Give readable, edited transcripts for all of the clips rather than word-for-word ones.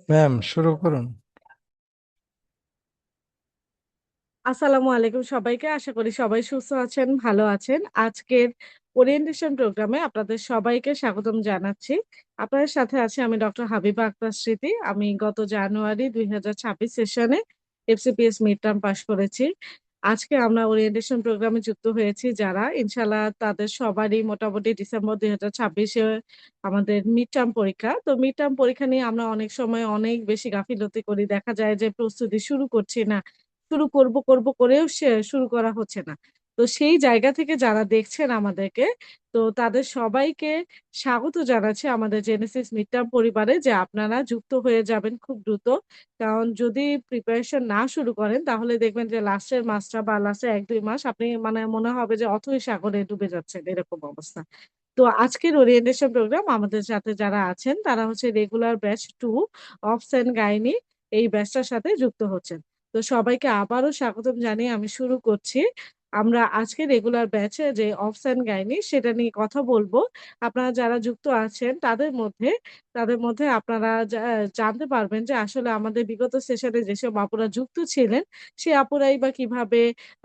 Ma'am, শুরু করুন। আসসালামু আলাইকুম সবাইকে। আশা করি সবাই সুস্থ আছেন, ভালো আছেন। আজকের ওরিয়েন্টেশন প্রোগ্রামে আপনাদের সবাইকে স্বাগতম জানাচ্ছি। আপনাদের সাথে আছি আমি ডক্টর হাবিবা আক্তার স্মৃতি। আমি গত জানুয়ারি ২০২৬ সেশনে এফসিপিএস মিড টার্ম পাস করেছি। আজকে আমরা ওরিয়েন্টেশন প্রোগ্রামে যুক্ত হয়েছি যারা ইনশাআল্লাহ তাদের সবারই মোটামুটি ডিসেম্বর ২০২৬ এ আমাদের মিড টার্ম পরীক্ষা। তো মিড টার্ম পরীক্ষা নিয়ে আমরা অনেক সময় অনেক বেশি গাফিলতি করি। দেখা যায় যে প্রস্তুতি শুরু করছি না। শুরু করব করেও শুরু করা হচ্ছে না। তো সেই জায়গা থেকে যারা দেখছেন আমাদেরকে, তো তাদের সবাইকে স্বাগত জানাচ্ছি আমাদের জেনেসিস মিড টার্ম পরিবারে যে আপনারা যুক্ত হয়ে যাবেন খুব দ্রুত। কারণ যদি প্রিপারেশন না শুরু করেন তাহলে দেখবেন যে লাস্টের মাসটা বা লাস্টের ১-২ মাস আপনি মানে মনে হবে যে অথৈ সাগরে ডুবে যাচ্ছেন, এরকম অবস্থা। তো আজকের ওরিয়েন্টেশন প্রোগ্রাম আমাদের সাথে যারা আছেন তারা হচ্ছে regular batch 2 obs and gynae এই ব্যাচটার সাথে যুক্ত হচ্ছেন। তো সবাইকে আবারও স্বাগতম জানিয়ে আমি শুরু করছি। আমরা আজকে রেগুলার ব্যাচে যে অবস অ্যান্ড গাইনি সেটা নিয়ে কথা বলবো। আপনারা যারা যুক্ত আছেন তাদের মধ্যে আপনারা জানতে পারবেন যে আসলে আমাদের বিগত সেশনে যেসব আপুরা যুক্ত ছিলেন, সে আপুরাই বা কিভাবে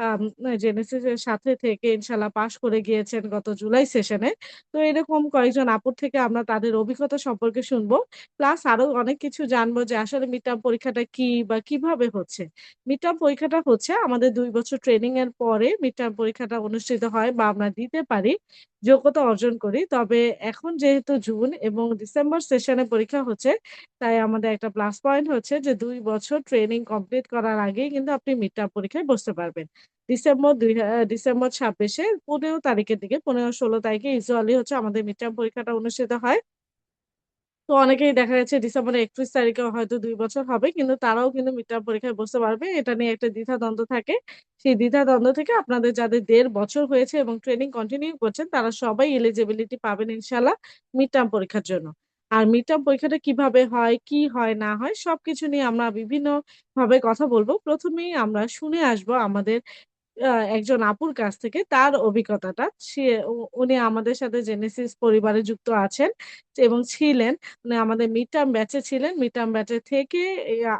আম জেনেসিস এর সাথে থেকে ইনশাআল্লাহ পাস করে গিয়েছেন গত জুলাই সেশনে। তো এরকম কয়েকজন আপুর থেকে আমরা তাদের অভিজ্ঞতা সম্পর্কে শুনবো। প্লাস আরো অনেক কিছু জানবো যে আসলে মিড টার্ম পরীক্ষাটা কি বা কিভাবে হচ্ছে। মিড টার্ম পরীক্ষাটা হচ্ছে আমাদের ২ বছর ট্রেনিং এর পরে মিড টার্ম পরীক্ষাটা অনুষ্ঠিত হয় বা আমরা দিতে পারি, যোগ্যতা অর্জন করি। তবে এখন যেহেতু জুন এবং ডিসেম্বর সেশনে পরীক্ষা হচ্ছে, তাই আমাদের একটা প্লাস পয়েন্ট হচ্ছে যে ২ বছর ট্রেনিং কমপ্লিট করার আগেই কিন্তু আপনি মিড টার্ম পরীক্ষায় বসতে পারবেন। ডিসেম্বর ২৬ এ ১৫ তারিখের দিকে ১৫-১৬ তারিখে ইউজুয়ালি হচ্ছে আমাদের মিড টার্ম পরীক্ষাটা অনুষ্ঠিত হয়। তো অনেকেই দেখা যাচ্ছে ডিসেম্বরের ৩১ তারিখেও হয়তো ২ বছর হবে। কিন্তু তারাও কিন্তু মিড টার্ম পরীক্ষায় বসতে পারবে। এটা নিয়ে একটা দ্বিধাদ্বন্দ্ব থাকে। সেই দ্বিধাদ্বন্দ্ব থেকে আপনাদের যাদের ১.৫ বছর হয়েছে এবং ট্রেনিং কন্টিনিউ করছেন তারা সবাই এলিজিবিলিটি পাবেন ইনশাআল্লাহ মিড টার্ম পরীক্ষার জন্য। আর মিড টার্ম পরীক্ষাটা কিভাবে হয়, কি হয় না হয় সবকিছু নিয়ে আমরা বিভিন্নভাবে কথা বলব। ১ম এই আমরা শুনে আসবো আমাদের একজন আপুর কাছ থেকে তার অভিজ্ঞতাটা। উনি আমাদের সাথে জেনেসিস পরিবারে যুক্ত আছেন এবং ছিলেন। উনি আমাদের মিড টার্ম ব্যাচে ছিলেন। মিড টার্ম ব্যাচে থেকে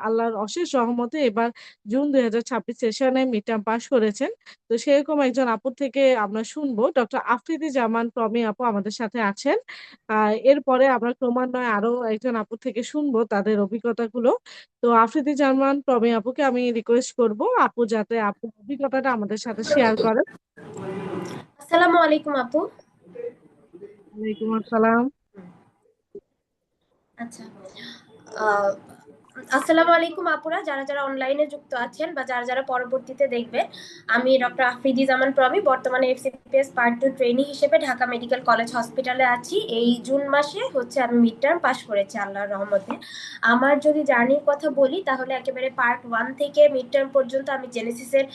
আল্লাহর অশেষ রহমতে এবার জুন ২০২৬ সেশনে মিড টার্ম পাস করেছেন। তো সেরকম একজন আপুর থেকে আমরা শুনবো। ডক্টর আফরিদি জামান প্রমি আপু আমাদের সাথে আছেন। আ এরপরে আমরা ক্রমান্বয়ে আরো একজন আপুর থেকে শুনবো তাদের অভিজ্ঞতাগুলো। তো আফ্রিদি জামান প্রমি আপুকে আমি রিকোয়েস্ট করব আপু যাতে আপুর অভিজ্ঞতাটা আমাদের সাথে শেয়ার করেন। আসসালামু আলাইকুম আপু। ওয়ালাইকুম আসসালাম। আচ্ছা, আহ, আসসালামু আলাইকুম আপুরা, যারা যারা অনলাইনে যুক্ত আছেন বা যারা যারা পরবর্তীতে দেখবেন। আমি ডক্টর আফ্রিদি জামান প্রমি, বর্তমানে এফসিপিএস পার্ট 2 ট্রেনি হিসেবে ঢাকা মেডিকেল কলেজ হসপিটালে আছি। এই জুন মাসে হচ্ছে আমি মিড টার্ম পাস করেছি আল্লাহর রহমতে। আমার যদি জার্নির কথা বলি তাহলে একেবারে পার্ট 1 থেকে মিড টার্ম পর্যন্ত আমি জেনেসিসের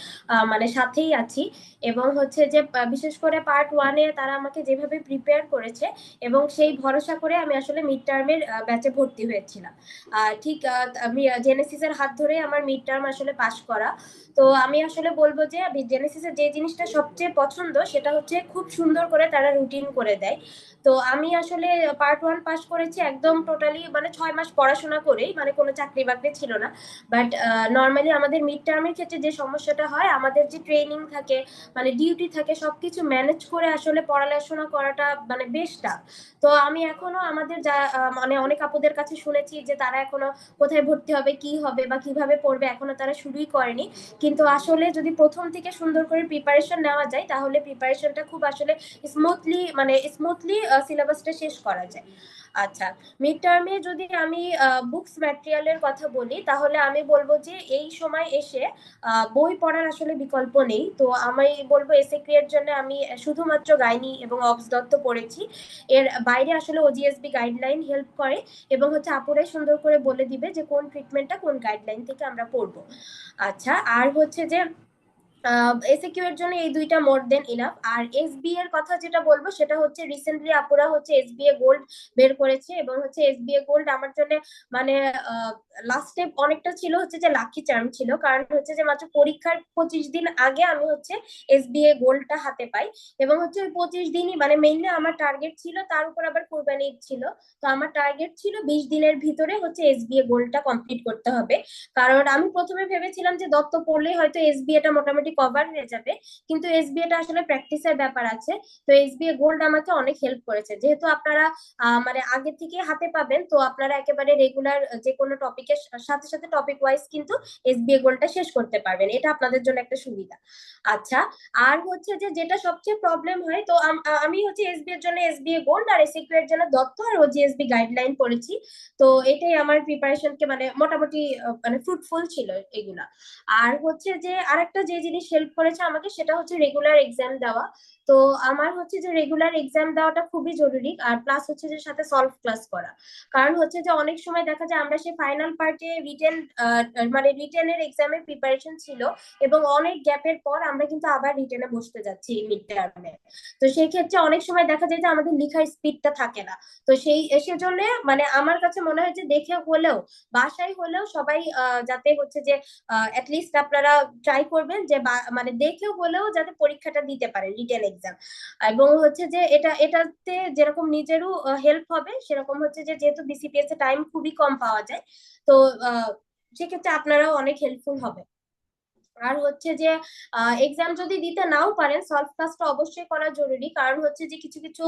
মানে সাথেই আছি। এবং হচ্ছে যে বিশেষ করে পার্ট 1-এ তারা আমাকে যেভাবে প্রিপেয়ার করেছে এবং সেই ভরসা করে আমি আসলে মিড টার্মের ব্যাচে ভর্তি হয়েছিলাম। ঠিক আমি জেনেসিসের হাত ধরে আমার মিড টার্ম আসলে পাস করা। তো আমি আসলে বলবো যে জেনেসিসের যে জিনিসটা সবচেয়ে পছন্দ সেটা হচ্ছে খুব সুন্দর করে তারা রুটিন করে দেয়। তো আমি আসলে পার্ট 1 পাস করেছি একদম টোটালি মানে 6 মাস পড়াশোনা করেই, মানে কোনো চাকরি বাকরি ছিল না। বাট নর্মালি আমাদের মিড টার্মের ক্ষেত্রে যে সমস্যাটা হয়, আমাদের যে ট্রেনিং থাকে, মানে ডিউটি থাকে, সবকিছু ম্যানেজ করে আসলে পড়াশোনা করাটা মানে বেশ টাফ। তো আমি এখনো আমাদের যা মানে অনেক আপুদের কাছে শুনেছি যে তারা এখনো কোথায় ভর্তি হবে, কি হবে বা কিভাবে পড়বে এখনো তারা শুরুই করেনি। কিন্তু আসলে যদি প্রথম থেকে সুন্দর করে প্রিপারেশন নেওয়া যায় তাহলে প্রিপারেশনটা খুব আসলে স্মুথলি সিলেবাসটা শেষ করা যায়। আচ্ছা, মিড টার্মে যদি আমি বুকস ম্যাটেরিয়ালের কথা বলি তাহলে আমি বলবো যে এই সময় এসে বই পড়ার আসলে বিকল্প নেই। তো আমি বলবো এসএ এর জন্য আমি শুধুমাত্র গাইনি এবং অবস দত্ত পড়েছি। এর বাইরে আসলে ওজিএসবি গাইডলাইন হেল্প করে এবং হচ্ছে আপুরাই সুন্দর করে বলে দিবে যে কোন ট্রিটমেন্টটা কোন গাইডলাইন থেকে আমরা পড়বো। আচ্ছা, আর হচ্ছে যে এসএকিউ এর জন্য এই দুইটা মোর দেন ইনাফ। আর এসবি এর কথা যেটা বলবো সেটা হচ্ছে রিসেন্টলি আপুরা হচ্ছে এসবিএ গোল্ড বের করেছে, এবং হচ্ছে এসবিএ গোল্ড আমার জন্য মানে লাস্টে অনেকটা ছিল হচ্ছে যে লাকি চার্ম ছিল, কারণ হচ্ছে যে মাত্র পরীক্ষার 25 দিন আগে আমি হচ্ছে এসবিএ গোল্ডটা হাতে পাই। এবং হচ্ছে ওই 25 দিনই মানে মেইনলি আমার টার্গেট ছিল, তার উপর আবার কোরবানি ঈদ ছিল। তো আমার টার্গেট ছিল 20 দিনের ভিতরে হচ্ছে এসবিএ গোল্ডটা কমপ্লিট করতে হবে। কারণ আমি প্রথমে ভেবেছিলাম যে দত্ত পড়লেই হয়তো এসবিএ টা মোটামুটি কভার হয়ে যাবে, কিন্তু এসবিএ টা আসলে প্র্যাকটিসের ব্যাপার আছে। তো এসবিএ গোল্ড আমাকে অনেক হেল্প করেছে, যেহেতু আপনারা মানে আগে থেকে হাতে পাবেন, তো আপনারা একেবারে রেগুলার যে কোনো টপিকের সাথে সাথে টপিক ওয়াইজ কিন্তু এসবিএ গোল্ডটা শেষ করতে পারবেন, এটা আপনাদের জন্য একটা সুবিধা। আচ্ছা, আর হচ্ছে যে যেটা সবচেয়ে প্রবলেম হয়, তো আমি হচ্ছে এসবি এর জন্য এসবিএ গোল্ড আর এসিকিউ এর জন্য দত্ত আর ওজিএসবি গাইডলাইন পড়েছি। তো এটাই আমার প্রিপারেশনকে মানে মোটামুটি মানে ফ্রুটফুল ছিল এগুলা। আর হচ্ছে যে আরেকটা যে জিনিস হেল্প করেছে আমাকে সেটা হচ্ছে রেগুলার এক্সাম দেওয়া। তো আমার হচ্ছে যে রেগুলার এক্সাম দেওয়াটা খুবই জরুরি, আর প্লাস হচ্ছে যে সাথে সলভ ক্লাস করা। কারণ হচ্ছে যে অনেক সময় দেখা যায় আমরা সেই ফাইনাল পার্টে রিটেন মানে রিটেনের এক্সামের প্রিপারেশন ছিল, এবং অনেক গ্যাপের পর আমরা কিন্তু আবার রিটেনে বসতে যাচ্ছি মিড টার্মে। তো সেই ক্ষেত্রে অনেক সময় দেখা যায় যে আমাদের লেখার স্পিডটা থাকে না। তো সেজন্য মানে আমার কাছে মনে হয় যে দেখে হলেও বাসায় হলেও সবাই যাতে হচ্ছে যে অ্যাটলিস্ট আপনারা ট্রাই করবেন যে মানে দেখে হলেও যাতে পরীক্ষাটা দিতে পারেন রিটেন এক্সাম। এবং হচ্ছে যে এটাতে যেরকম নিজেরও হেল্প হবে, সেরকম হচ্ছে যে যেহেতু বিসিপিএস এ টাইম খুবই কম পাওয়া যায়, তো সেক্ষেত্রে আপনারাও অনেক হেল্পফুল হবে। আর হচ্ছে যে এক্সাম যদি দিতে নাও পারেন, সলভ ক্লাসটা অবশ্যই করা জরুরি। কারণ হচ্ছে যে কিছু কিছু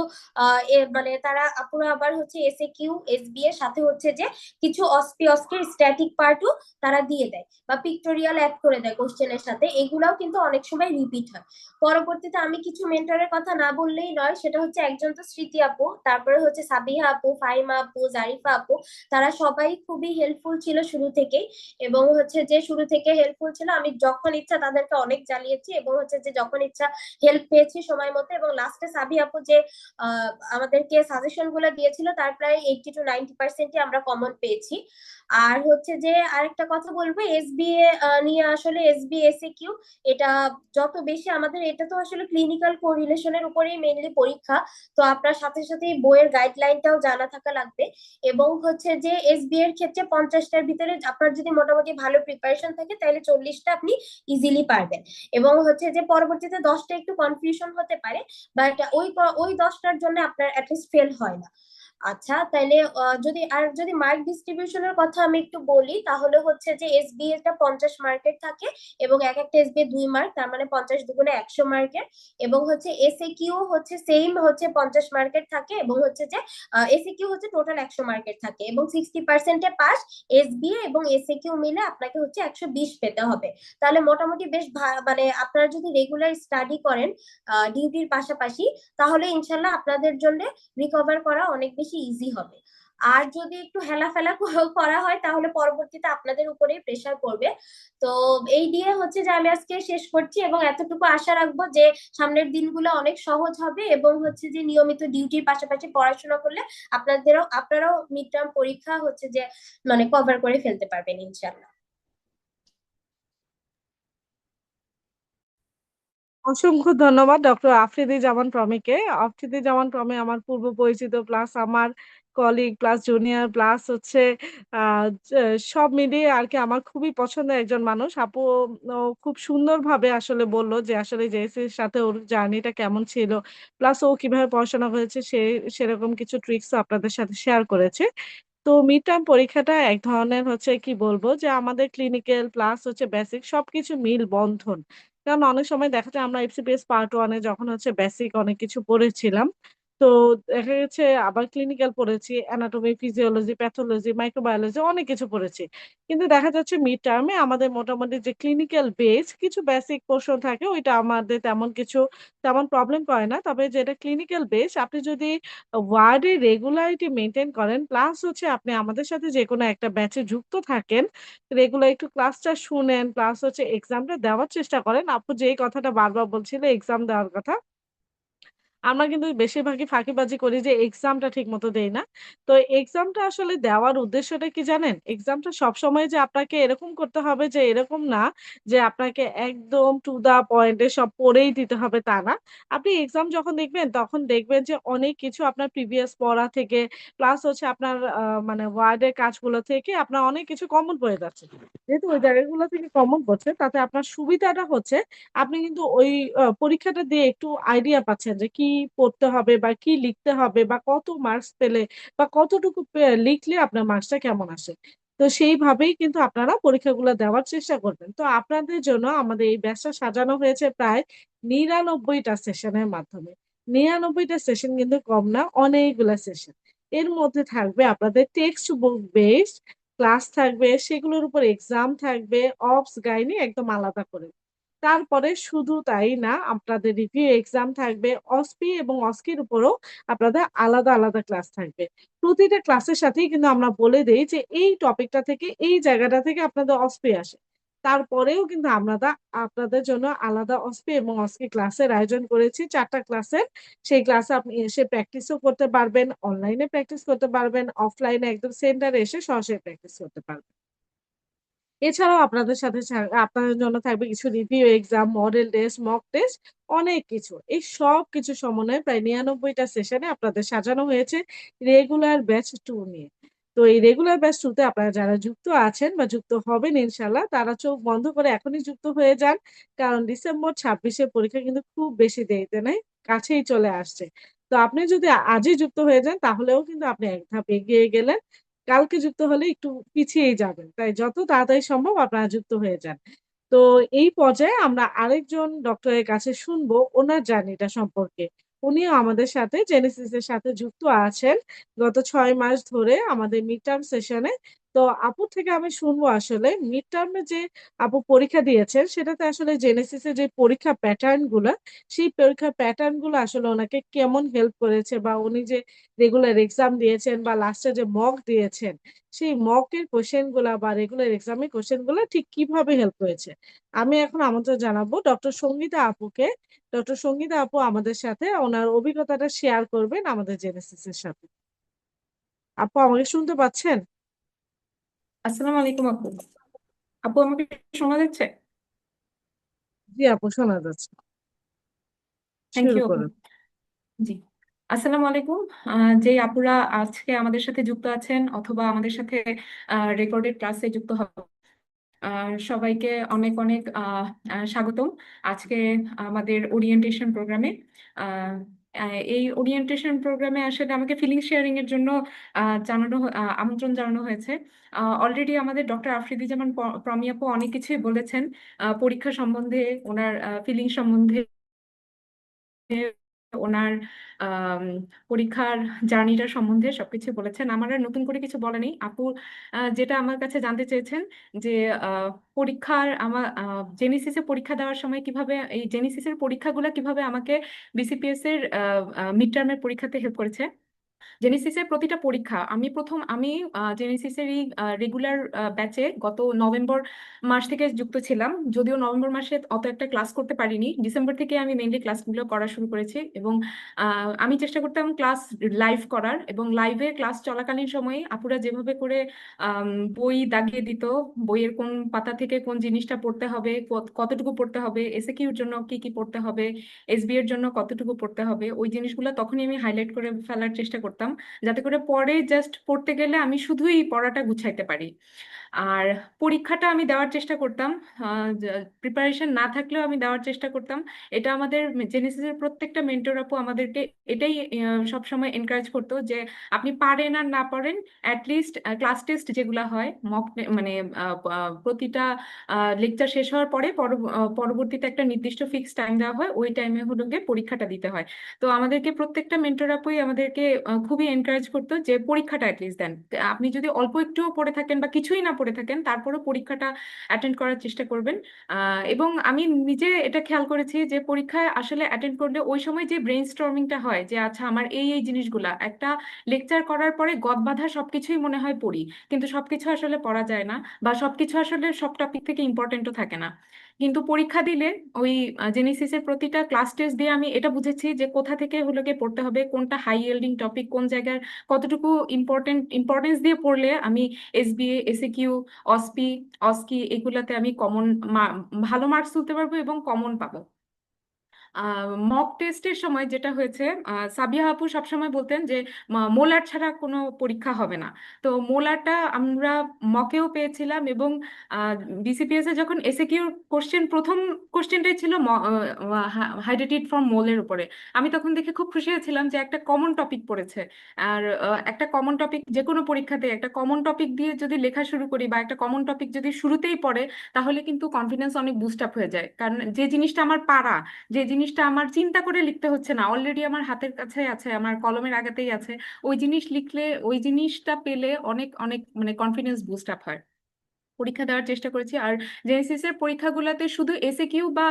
মানে তারা আপুরা আবার হচ্ছে এসএকিউ এসবি এর সাথে হচ্ছে যে কিছু অস্পি অস্কের স্ট্যাটিক পার্টও তারা দিয়ে দেয়, বা পিক্টোরিয়াল অ্যাড করে দেয় কোশ্চেনের সাথে, এগুলাও কিন্তু অনেক সময় রিপিট হয়। পরবর্তীতে আমি কিছু মেন্টরের কথা না বললেই নয়, সেটা হচ্ছে একজন তো স্মৃতি আপু, তারপরে হচ্ছে সাবিহা আপু, ফাহিমা আপু, জারিফা আপু, তারা সবাই খুবই হেল্পফুল ছিল শুরু থেকেই। এবং হচ্ছে যে শুরু থেকে হেল্পফুল ছিল, আমি যখন ইচ্ছা তাদেরকে অনেক জ্বালিয়েছি, এবং হচ্ছে যে যখন ইচ্ছা হেল্প পেয়েছি সময় মতো। এবং লাস্টে সাবি আপু যে আমাদেরকে সাজেশন গুলো দিয়েছিল তার প্রায় 80 to 90% আমরা কমন পেয়েছি। আর হচ্ছে যে আরেকটা কথা বলবো এসবিএ নিয়ে, আসলে এসবি এসএকিউ এটা যত বেশি আমাদের, এটা তো আসলে ক্লিনিক্যাল কোরিলেশনের উপরেই মেইনলি পরীক্ষা। তো আপনার সাথে সাথে বইয়ের গাইডলাইনটাও জানা থাকা লাগবে। এবং হচ্ছে যে এসবি এর ক্ষেত্রে 50টার ভিতরে আপনার যদি মোটামুটি ভালো প্রিপারেশন থাকে তাহলে 40টা আপনি ইজিলি পারবেন। এবং হচ্ছে যে পরবর্তীতে 10টা একটু কনফিউশন হতে পারে, বাট ওই 10টার জন্য আপনার অ্যাটলিস্ট ফেল হয় না। আচ্ছা, তাইলে যদি মার্ক ডিস্ট্রিবিউশনের কথা আমি একটু বলি, তাহলে হচ্ছে যে এসবিএ টা 50 মার্কের থাকে, এবং এক একটা এসবিএ 2 মার্ক, তার মানে 50 × 2 = 100 মার্কের। এবং হচ্ছে এসএকিউ হচ্ছে সেম হচ্ছে 50 মার্কের থাকে, এবং হচ্ছে যে এসএকিউ হচ্ছে টোটাল 100 মার্কের থাকে, এবং 60%-এ পাস। এসবিএ এবং এসএকিউ মিলে আপনাকে হচ্ছে 120 পেতে হবে। তাহলে মোটামুটি বেশ মানে আপনারা যদি রেগুলার স্টাডি করেন ডিউটির পাশাপাশি, তাহলে ইনশাল্লাহ আপনাদের জন্য রিকভার করা অনেক বেশি ইজি হবে। আর যদি একটু হেলাফেলা করা হয় তাহলে পরবর্তীতে আপনাদের উপরেই প্রেসার পড়বে। তো এই দিয়ে হচ্ছে যে আমি আজকে শেষ করছি, এবং এতটুকু আশা রাখবো যে সামনের দিনগুলো অনেক সহজ হবে, এবং হচ্ছে যে নিয়মিত ডিউটির পাশাপাশি পড়াশোনা করলে আপনারাও মিড টার্ম পরীক্ষা হচ্ছে যে মানে কভার করে ফেলতে পারবেন ইনশাল্লাহ। অসংখ্য ধন্যবাদ ডক্টর আফ্রিদি জামান প্রমিকে। আফ্রিদি জামান প্রমি আমার পূর্ব পরিচিত, প্লাস আমার কলিগ, প্লাস জুনিয়র, প্লাস হচ্ছে সব মিলিয়ে আর কি আমার খুবই পছন্দের একজন মানুষ। আপু খুব সুন্দরভাবে আসলে বলল যে আসলে জেএসসির সাথে ওর জার্নিটা কেমন ছিল। প্লাস ও কিভাবে পড়াশোনা করেছে সেরকম কিছু ট্রিক্সও আপনাদের সাথে শেয়ার করেছে। তো মিড টার্ম পরীক্ষাটা এক ধরনের হচ্ছে কি বলবো যে আমাদের ক্লিনিক্যাল প্লাস হচ্ছে বেসিক সবকিছু মিল বন্ধন। কারণ অনেক সময় দেখা যায় আমরা এফসিপিএস পার্ট 1 এ যখন হচ্ছে বেসিক অনেক কিছু পড়েছিলাম। তো দেখা গেছে আবার ক্লিনিক্যাল পড়েছি, অ্যানাটমি, ফিজিওলজি, প্যাথোলজি, মাইক্রোবায়োলজি অনেক কিছু পড়েছি। কিন্তু দেখা যাচ্ছে মিড টার্মে আমাদের মোটামুটি যে ক্লিনিক্যাল বেস কিছু বেসিক পোরশন থাকে ওইটা আমাদের তেমন প্রবলেম করে না। তবে যেটা ক্লিনিক্যাল বেস আপনি যদি ওয়ার্ডে রেগুলারিটি মেইনটেইন করেন, প্লাস হচ্ছে আপনি আমাদের সাথে যেকোনো একটা ব্যাচে যুক্ত থাকেন, রেগুলার একটু ক্লাসটা শুনেন, প্লাস হচ্ছে এক্সামটা দেওয়ার চেষ্টা করেন। আপু যেই কথাটা বারবার বলছিল এক্সাম দেওয়ার কথা। আমরা কিন্তু বেশিরভাগই ফাঁকিবাজি করি যে এক্সামটা ঠিক মতো দেই না। তো এক্সামটা আসলে দেওয়ার উদ্দেশ্যটা কি জানেন? এক্সামটা সবসময় যে আপনাকে এরকম করতে হবে যে এরকম না যে আপনাকে একদম টু দা পয়েন্ট এ সব পড়েই দিতে হবে তা না। আপনি এক্সাম যখন দেখবেন তখন দেখবেন যে অনেক কিছু আপনার প্রিভিয়াস পড়া থেকে প্লাস হচ্ছে আপনার মানে ওয়ার্ড এর কাজগুলো থেকে আপনার অনেক কিছু কমন পড়ে যাচ্ছে। যেহেতু ওই জায়গাগুলো থেকে কমন পড়ছে তাতে আপনার সুবিধাটা হচ্ছে আপনি কিন্তু ওই পরীক্ষাটা দিয়ে একটু আইডিয়া পাচ্ছেন যে কি পড়তে হবে বা কি লিখতে হবে বা কত মার্কস পেলে বা কতটুকু লিখলে আপনার মার্কসটা কেমন আসে। তো সেইভাবেই কিন্তু আপনারা পরীক্ষাগুলো দেওয়ার চেষ্টা করবেন। তো আপনাদের জন্য আমাদের এই ব্যাচটা সাজানো হয়েছে প্রায় ৯৯টা সেশনের মাধ্যমে। ৯৯টা সেশন কিন্তু কম না, অনেকগুলা সেশন। এর মধ্যে থাকবে আপনাদের টেক্সট বুক বেসড ক্লাস থাকবে, সেগুলোর উপর এক্সাম থাকবে, অবস গাইনি একদম আলাদা করে। তারপরে শুধু তাই না, আপনাদের রিভিউ এক্সাম থাকবে, অসপি এবং অস্কির উপরও আপনাদের আলাদা, আলাদা ক্লাস থাকবে। প্রতিটা ক্লাসের সাথেই কিন্তু আমরা বলে দেই যে এই টপিকটা থেকে এই জায়গাটা থেকে আপনাদের অসপি আসে। তারপরেও কিন্তু আমরা আপনাদের জন্য আলাদা অসপি এবং অস্কি ক্লাসের আয়োজন করেছি ৪ টা ক্লাসের। সেই ক্লাসে আপনি এসে প্র্যাকটিসও করতে পারবেন, অনলাইনে প্র্যাকটিস করতে পারবেন, অফলাইনে একদম সেন্টারে এসে সরাসরি প্র্যাকটিস করতে পারবেন। এছাড়াও আপনাদের সাথে আপনাদের জন্য থাকবে কিছু review exam, model test, mock test, অনেক কিছু। এই সবকিছু সমন্বয়ে প্রায় ৯৯ টা সেশনে আপনাদের সাজানো হয়েছে রেগুলার ব্যাচ 2 নিয়ে। তো এই রেগুলার ব্যাচ 2 তে আপনারা যারা যুক্ত আছেন বা যুক্ত হবেন ইনশাআল্লাহ, তারা চোখ বন্ধ করে এখনই যুক্ত হয়ে যান। কারণ ডিসেম্বর ২৬ এর পরীক্ষা কিন্তু খুব বেশি দেরিতে নাই, কাছেই চলে আসছে। তো আপনি যদি আজই যুক্ত হয়ে যান তাহলেও কিন্তু আপনি এক ধাপ এগিয়ে গেলেন। কালকে যুক্ত হলে একটু পিছিয়েই যাবেন। তাই যত তাড়াতাড়ি সম্ভব আপনারা যুক্ত হয়ে যান। তো এই পর্যায়ে আমরা আরেকজন ডক্টরের কাছে শুনবো উনার জার্নিটা সম্পর্কে। উনিও আমাদের সাথে জেনেসিস এর সাথে যুক্ত আছেন গত ৬ মাস ধরে আমাদের মিড টার্ম সেশনে। তো আপুর থেকে আমি শুনবো আসলে মিড টার্ম এ যে আপু পরীক্ষা দিয়েছেন সেটাতে আসলে জেনেসিস এর যে পরীক্ষা প্যাটার্ন গুলা, সেই পরীক্ষার প্যাটার্ন গুলো আসলে ওনাকে কেমন হেল্প করেছে বা উনি যে রেগুলার এক্সাম দিয়েছেন বা লাস্টে যে মক দিয়েছেন, সেই মকের কোয়েশ্চেন গুলা বা রেগুলার এক্সামের কোয়েশ্চেন গুলা ঠিক কিভাবে হেল্প হয়েছে? আমি এখন আমন্ত্রণ জানাবো ডক্টর সঙ্গীতা আপুকে। ডক্টর সঙ্গীতা আপু আমাদের সাথে ওনার অভিজ্ঞতাটা শেয়ার করবেন আমাদের জেনেসিস এর সাথে। আপু আমাকে শুনতে পাচ্ছেন? আসসালামু আলাইকুম আপু। আপু আমাকে শোনা যাচ্ছে? জি আপু শোনা যাচ্ছে। থ্যাংক শুরু ইউ আপু। করুন। জি, আসসালামু আলাইকুম। যে আপুরা আজকে আমাদের সাথে যুক্ত আছেন অথবা আমাদের সাথে রেকর্ডেড ক্লাসে যুক্ত হবে, সবাইকে অনেক অনেক স্বাগতম আজকে আমাদের ওরিয়েন্টেশন প্রোগ্রামে। এই ওরিয়েন্টেশন প্রোগ্রামে আসলে আমাকে ফিলিং শেয়ারিং এর জন্য আমন্ত্রণ জানানো হয়েছে। অলরেডি আমাদের ডক্টর আফ্রিদি জামান প্রমি আপু অনেক কিছুই বলেছেন পরীক্ষা সম্বন্ধে, ওনার ফিলিং সম্বন্ধে, ওনার আম, পরীক্ষার জার্নিটা সম্বন্ধে সবকিছু বলেছেন। আমার আর নতুন করে কিছু বলা নেই আপু। যেটা আমার কাছে জানতে চেয়েছেন যে আহ, পরীক্ষার আমার জেনেসিসে পরীক্ষা দেওয়ার সময় কিভাবে এই জেনেসিসের পরীক্ষাগুলো কিভাবে আমাকে বিসিপিএস এর মিড টার্মের পরীক্ষাতে হেল্প করেছে। জেনেসিসের প্রতিটা পরীক্ষা আমি জেনেসিসের এই রেগুলার ব্যাচে গত নভেম্বর মাস থেকে যুক্ত ছিলাম। যদিও নভেম্বর মাসে অত একটা ক্লাস করতে পারিনি, ডিসেম্বর থেকে আমি মেইনলি ক্লাসগুলো করা শুরু করেছি এবং আমি চেষ্টা করতাম ক্লাস লাইভ করার, এবং লাইভে ক্লাস চলাকালীন সময়ে আপুরা যেভাবে করে আম, বই দাগিয়ে দিত, বইয়ের কোন পাতা থেকে কোন জিনিসটা পড়তে হবে, কতটুকু পড়তে হবে, এসএকিউর জন্য কি কি পড়তে হবে, এসবি এর জন্য কতটুকু পড়তে হবে, ওই জিনিসগুলো তখনই আমি হাইলাইট করে ফেলার চেষ্টা করতাম, যাতে করে পরে জাস্ট পড়তে গেলে আমি শুধুই পড়াটা গুছাইতে পারি। আর পরীক্ষাটা আমি দেওয়ার চেষ্টা করতাম, প্রিপারেশন না থাকলেও আমি দেওয়ার চেষ্টা করতাম। এটা আমাদের জেনেসিসের প্রত্যেকটা মেন্টর আপু আমাদেরকে এটাই সবসময় এনকারেজ করতো যে আপনি পারেন আর না পারেন, অ্যাটলিস্ট ক্লাস টেস্ট যেগুলো হয় মক, মানে প্রতিটা লেকচার শেষ হওয়ার পরে পরবর্তীতে একটা নির্দিষ্ট ফিক্স টাইম দেওয়া হয়, ওই টাইমে হলো গিয়ে পরীক্ষাটা দিতে হয়। তো আমাদেরকে প্রত্যেকটা মেন্টর আপুই আমাদেরকে খুবই এনকারেজ করতো যে পরীক্ষাটা অ্যাটলিস্ট দেন। আপনি যদি অল্প একটুও পড়ে থাকেন বা কিছুই না পড়ে থাকেন, তারপরেও পরীক্ষাটা অ্যাটেন্ড করার চেষ্টা করবেন। এবং আমি নিজে এটা খেয়াল করেছি যে পরীক্ষায় আসলে অ্যাটেন্ড করলে ওই সময় যে ব্রেন স্টর্মিংটা হয় যে আচ্ছা আমার এই এই জিনিসগুলা, একটা লেকচার করার পরে গদবাঁধা সবকিছুই মনে হয় পড়ি, কিন্তু সবকিছু আসলে পড়া যায় না, বা সবকিছু আসলে সব টপিক থেকে ইম্পর্টেন্টও থাকে না। কিন্তু পরীক্ষা দিলে ওই জেনেসিসের প্রতিটা ক্লাস টেস্ট দিয়ে আমি এটা বুঝেছি যে কোথা থেকে হলো গিয়ে পড়তে হবে, কোনটা হাই ইয়েল্ডিং টপিক, কোন জায়গার কতটুকু ইম্পর্টেন্স দিয়ে পড়লে আমি এসবিএ, এসএকিউ, অসপি, অস্কি এগুলাতে আমি ভালো মার্কস তুলতে পারবো এবং কমন পাবো। মক টেস্টের সময় যেটা হয়েছে, সাবিয়া আপু সবসময় বলতেন যে মোলার ছাড়া কোনো পরীক্ষা হবে না। তো মোলারটা আমরা মকেও পেয়েছিলাম, এবং বিসিপিএস এ যখন এসএকিউর কোশ্চেন, প্রথম কোশ্চেনটাই ছিল হাইড্রেটেড ফ্রম মোলের উপরে। আমি তখন দেখে খুব খুশি হয়েছিলাম যে একটা কমন টপিক পড়েছে। আর একটা কমন টপিক যে কোনো পরীক্ষাতে একটা কমন টপিক দিয়ে যদি লেখা শুরু করি, বা একটা কমন টপিক যদি শুরুতেই পড়ে, তাহলে কিন্তু কনফিডেন্স অনেক বুস্ট আপ হয়ে যায়। কারণ যে জিনিসটা আমার পারা, যে জিনিসটা আমার চিন্তা করে লিখতে হচ্ছে না, অলরেডি আমার হাতের কাছে আছে, আমার কলমের আগাতেই আছে, ওই জিনিস লিখলে, ওই জিনিসটা পেলে অনেক অনেক মানে কনফিডেন্স বুস্ট আপ হয়। পরীক্ষা দেওয়ার চেষ্টা করেছি। আর জেনেসিস এর পরীক্ষাগুলোতে শুধু এসএকিউ বা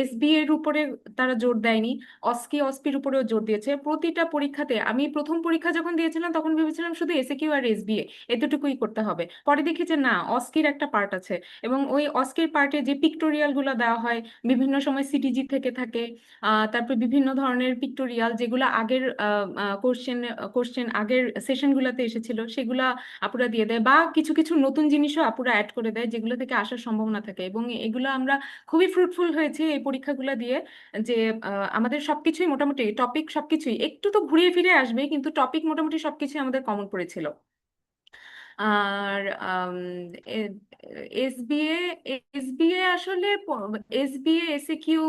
এসবি এর উপরে তারা জোর দেয়নি, অস্কি অস্পির উপরেও জোর দিয়েছে প্রতিটা পরীক্ষাতে। আমি প্রথম পরীক্ষা যখন দিয়েছিলাম তখন ভেবেছিলাম শুধু এসএকিউ আর এসবিএ এতটুকুই করতে হবে, পরে দেখি যে না, অস্কির একটা পার্ট আছে, এবং ওই অস্কির পার্টে যে পিক্টোরিয়াল গুলো দেওয়া হয় বিভিন্ন সময় সিটিজি থেকে থাকে, তারপর বিভিন্ন ধরনের পিক্টোরিয়াল যেগুলো আগের কোশ্চেন কোশ্চেন আগের সেশনগুলোতে এসেছিল, সেগুলা আপুরা দিয়ে দেয়, বা কিছু কিছু নতুন জিনিসও আপুরা অ্যাড করে দেয় যেগুলো থেকে আসার সম্ভাবনা থাকে। এবং এগুলো আমরা খুবই ফ্রুটফুল হয়েছে এই পরীক্ষাগুলো দিয়ে, যে আমাদের সবকিছুই মোটামুটি টপিক সবকিছুই একটু তো ঘুরিয়ে ফিরে আসবে, কিন্তু টপিক মোটামুটি সবকিছুই আমাদের কমন পড়েছিল। আর এসবিএ এসবিএ আসলে এসবিএ, এসএকিউ,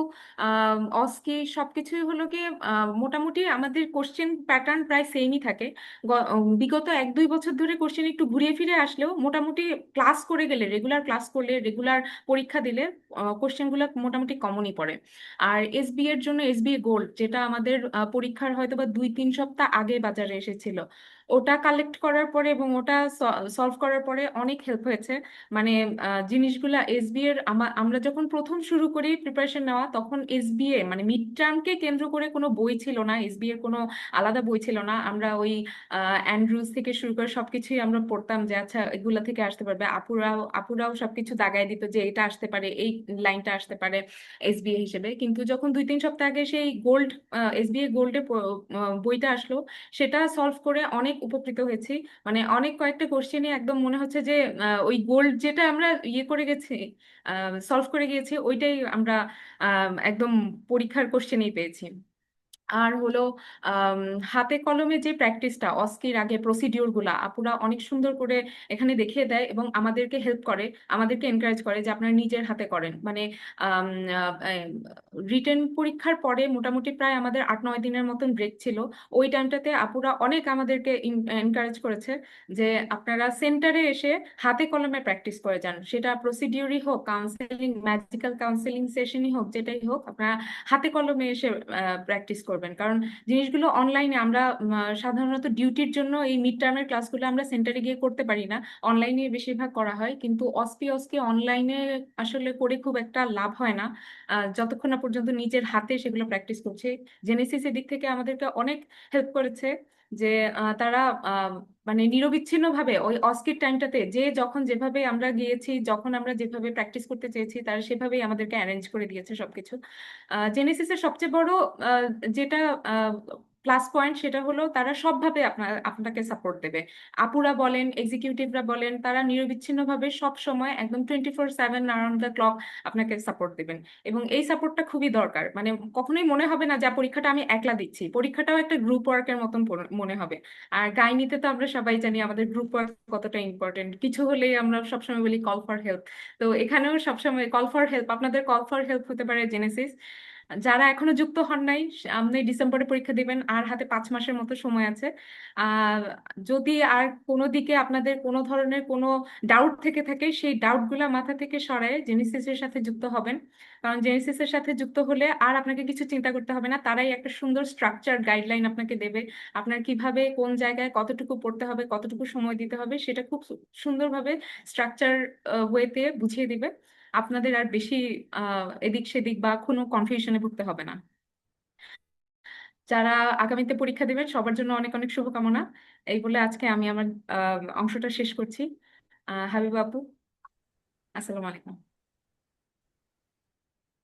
অস্কি সবকিছুই হলো গিয়ে মোটামুটি আমাদের কোশ্চেন প্যাটার্ন প্রায় সেমই থাকে। বিগত 1-2 বছর ধরে কোশ্চেন একটু ঘুরিয়ে ফিরে আসলেও মোটামুটি ক্লাস করে গেলে, রেগুলার ক্লাস করলে, রেগুলার পরীক্ষা দিলে কোশ্চেনগুলো মোটামুটি কমনই পড়ে। আর এসবিএ এর জন্য এসবিএ গোল্ড, যেটা আমাদের পরীক্ষার হয়তো বা 2-3 সপ্তাহ আগে বাজারে এসেছিল, ওটা কালেক্ট করার পরে এবং ওটা সলভ করার পরে অনেক হেল্প হয়েছে। মানে জিনিসগুলা এসবিএ এর আমরা যখন প্রথম শুরু করি প্রিপারেশন নেওয়া, তখন এসবিএ মানে মিড টার্মকে কেন্দ্র করে কোনো বই ছিল না, এসবিএ এর কোনো আলাদা বই ছিল না। আমরা ওই অ্যান্ড্রুজ থেকে শুরু করে সবকিছুই আমরা পড়তাম যে আচ্ছা এগুলা থেকে আসতে পারবে, আপুরাও সবকিছু দাগায় দিত যে এটা আসতে পারে, এই লাইনটা আসতে পারে এসবিএ হিসেবে। কিন্তু যখন 2-3 সপ্তাহ আগে সেই গোল্ড এসবিএ গোল্ডে বইটা আসলো, সেটা সলভ করে অনেক উপকৃত হয়েছি। মানে অনেক কয়েকটা কোশ্চেনই একদম মনে হচ্ছে যে ওই গোল্ড যেটা আমরা ইয়ে করে গেছি, সলভ করে গিয়েছি, ওইটাই আমরা একদম পরীক্ষার কোশ্চেনেই পেয়েছি। আর হলো আম, হাতে কলমে যে প্র্যাকটিসটা, অস্কির আগে প্রসিডিওর গুলা আপুরা অনেক সুন্দর করে এখানে দেখিয়ে দেয় এবং আমাদেরকে হেল্প করে, আমাদেরকে এনকারেজ করে যে আপনারা নিজের হাতে করেন। মানে রিটেন পরীক্ষার পরে মোটামুটি প্রায় আমাদের 8-9 দিনের মতন ব্রেক ছিল। ওই টাইমটাতে আপুরা অনেক আমাদেরকে এনকারেজ করেছে যে আপনারা সেন্টারে এসে হাতে কলমে প্র্যাকটিস করে যান, সেটা প্রসিডিওরই হোক, কাউন্সেলিং, ম্যাজিক্যাল কাউন্সেলিং সেশনই হোক, যেটাই হোক, আপনারা হাতে কলমে এসে প্র্যাকটিস করবেন। কারণ জিনিসগুলো অনলাইনে আমরা সাধারণত ডিউটির জন্য এই মিড টার্মের ক্লাসগুলো আমরা সেন্টারে গিয়ে করতে পারি না, অনলাইনে বেশিরভাগ করা হয়। কিন্তু অস্পি অস্কি অনলাইনে আসলে করে খুব একটা লাভ হয় না যতক্ষণ না পর্যন্ত নিজের হাতে সেগুলো প্র্যাকটিস করছে। জেনেসিস এর দিক থেকে আমাদেরকে অনেক হেল্প করেছে যে তারা আহ, মানে নিরবিচ্ছিন্ন ভাবে ওই অস্কির টাইমটাতে যে যখন যেভাবে আমরা গিয়েছি, যখন আমরা যেভাবে প্র্যাকটিস করতে চেয়েছি, তারা সেভাবেই আমাদেরকে অ্যারেঞ্জ করে দিয়েছে সবকিছু। জেনেসিসের সবচেয়ে বড় যেটা প্লাস পয়েন্ট, সেটা হলো তারা সবভাবে আপনাকে সাপোর্ট দেবে। আপুরা বলেন, এক্সিকিউটিভরা বলেন, তারা নিরবিচ্ছিন্নভাবে সব সময় একদম 24/7 অ্যারাউন্ড দ্য ক্লক আপনাকে সাপোর্ট দেবেন। এবং এই সাপোর্টটা খুবই দরকার। মানে কখনোই মনে হবে না যে পরীক্ষাটা আমি একলা দিচ্ছি, পরীক্ষাটাও একটা গ্রুপ ওয়ার্কের মতন মনে হবে। আর গাইনিতে তো আমরা সবাই জানি আমাদের গ্রুপ ওয়ার্ক কতটা ইম্পর্টেন্ট, কিছু হলেই আমরা সবসময় বলি কল ফর হেল্প। তো এখানেও সবসময় কল ফর হেল্প, আপনাদের কল ফর হেল্প হতে পারে জেনেসিস। যারা এখনো যুক্ত হন নাই, আপনি ডিসেম্বরে পরীক্ষা দিবেন, আর হাতে 5 মাসের মতো সময় আছে। আর যদি আর কোনো দিকে আপনাদের কোনো ধরনের কোনো ডাউট থেকে থাকে, সেই ডাউট গুলা মাথা থেকে সরায় জেনেসিসের সাথে যুক্ত হবেন। কারণ জেনেসিসের সাথে যুক্ত হলে আর আপনাকে কিছু চিন্তা করতে হবে না, তারাই একটা সুন্দর স্ট্রাকচার গাইডলাইন আপনাকে দেবে। আপনার কিভাবে কোন জায়গায় কতটুকু পড়তে হবে, কতটুকু সময় দিতে হবে, সেটা খুব সুন্দরভাবে স্ট্রাকচার ওয়েতে বুঝিয়ে দিবে। আপনাদের আর বেশি এদিক সেদিক বা কোনো কনফিউশনে ভুগতে হবে না। যারা আগামীতে পরীক্ষা দেবেন সবার জন্য অনেক অনেক শুভকামনা। এই বলে আজকে আমি আমার অংশটা শেষ করছি। হাবিব আপু, আসসালামু আলাইকুম।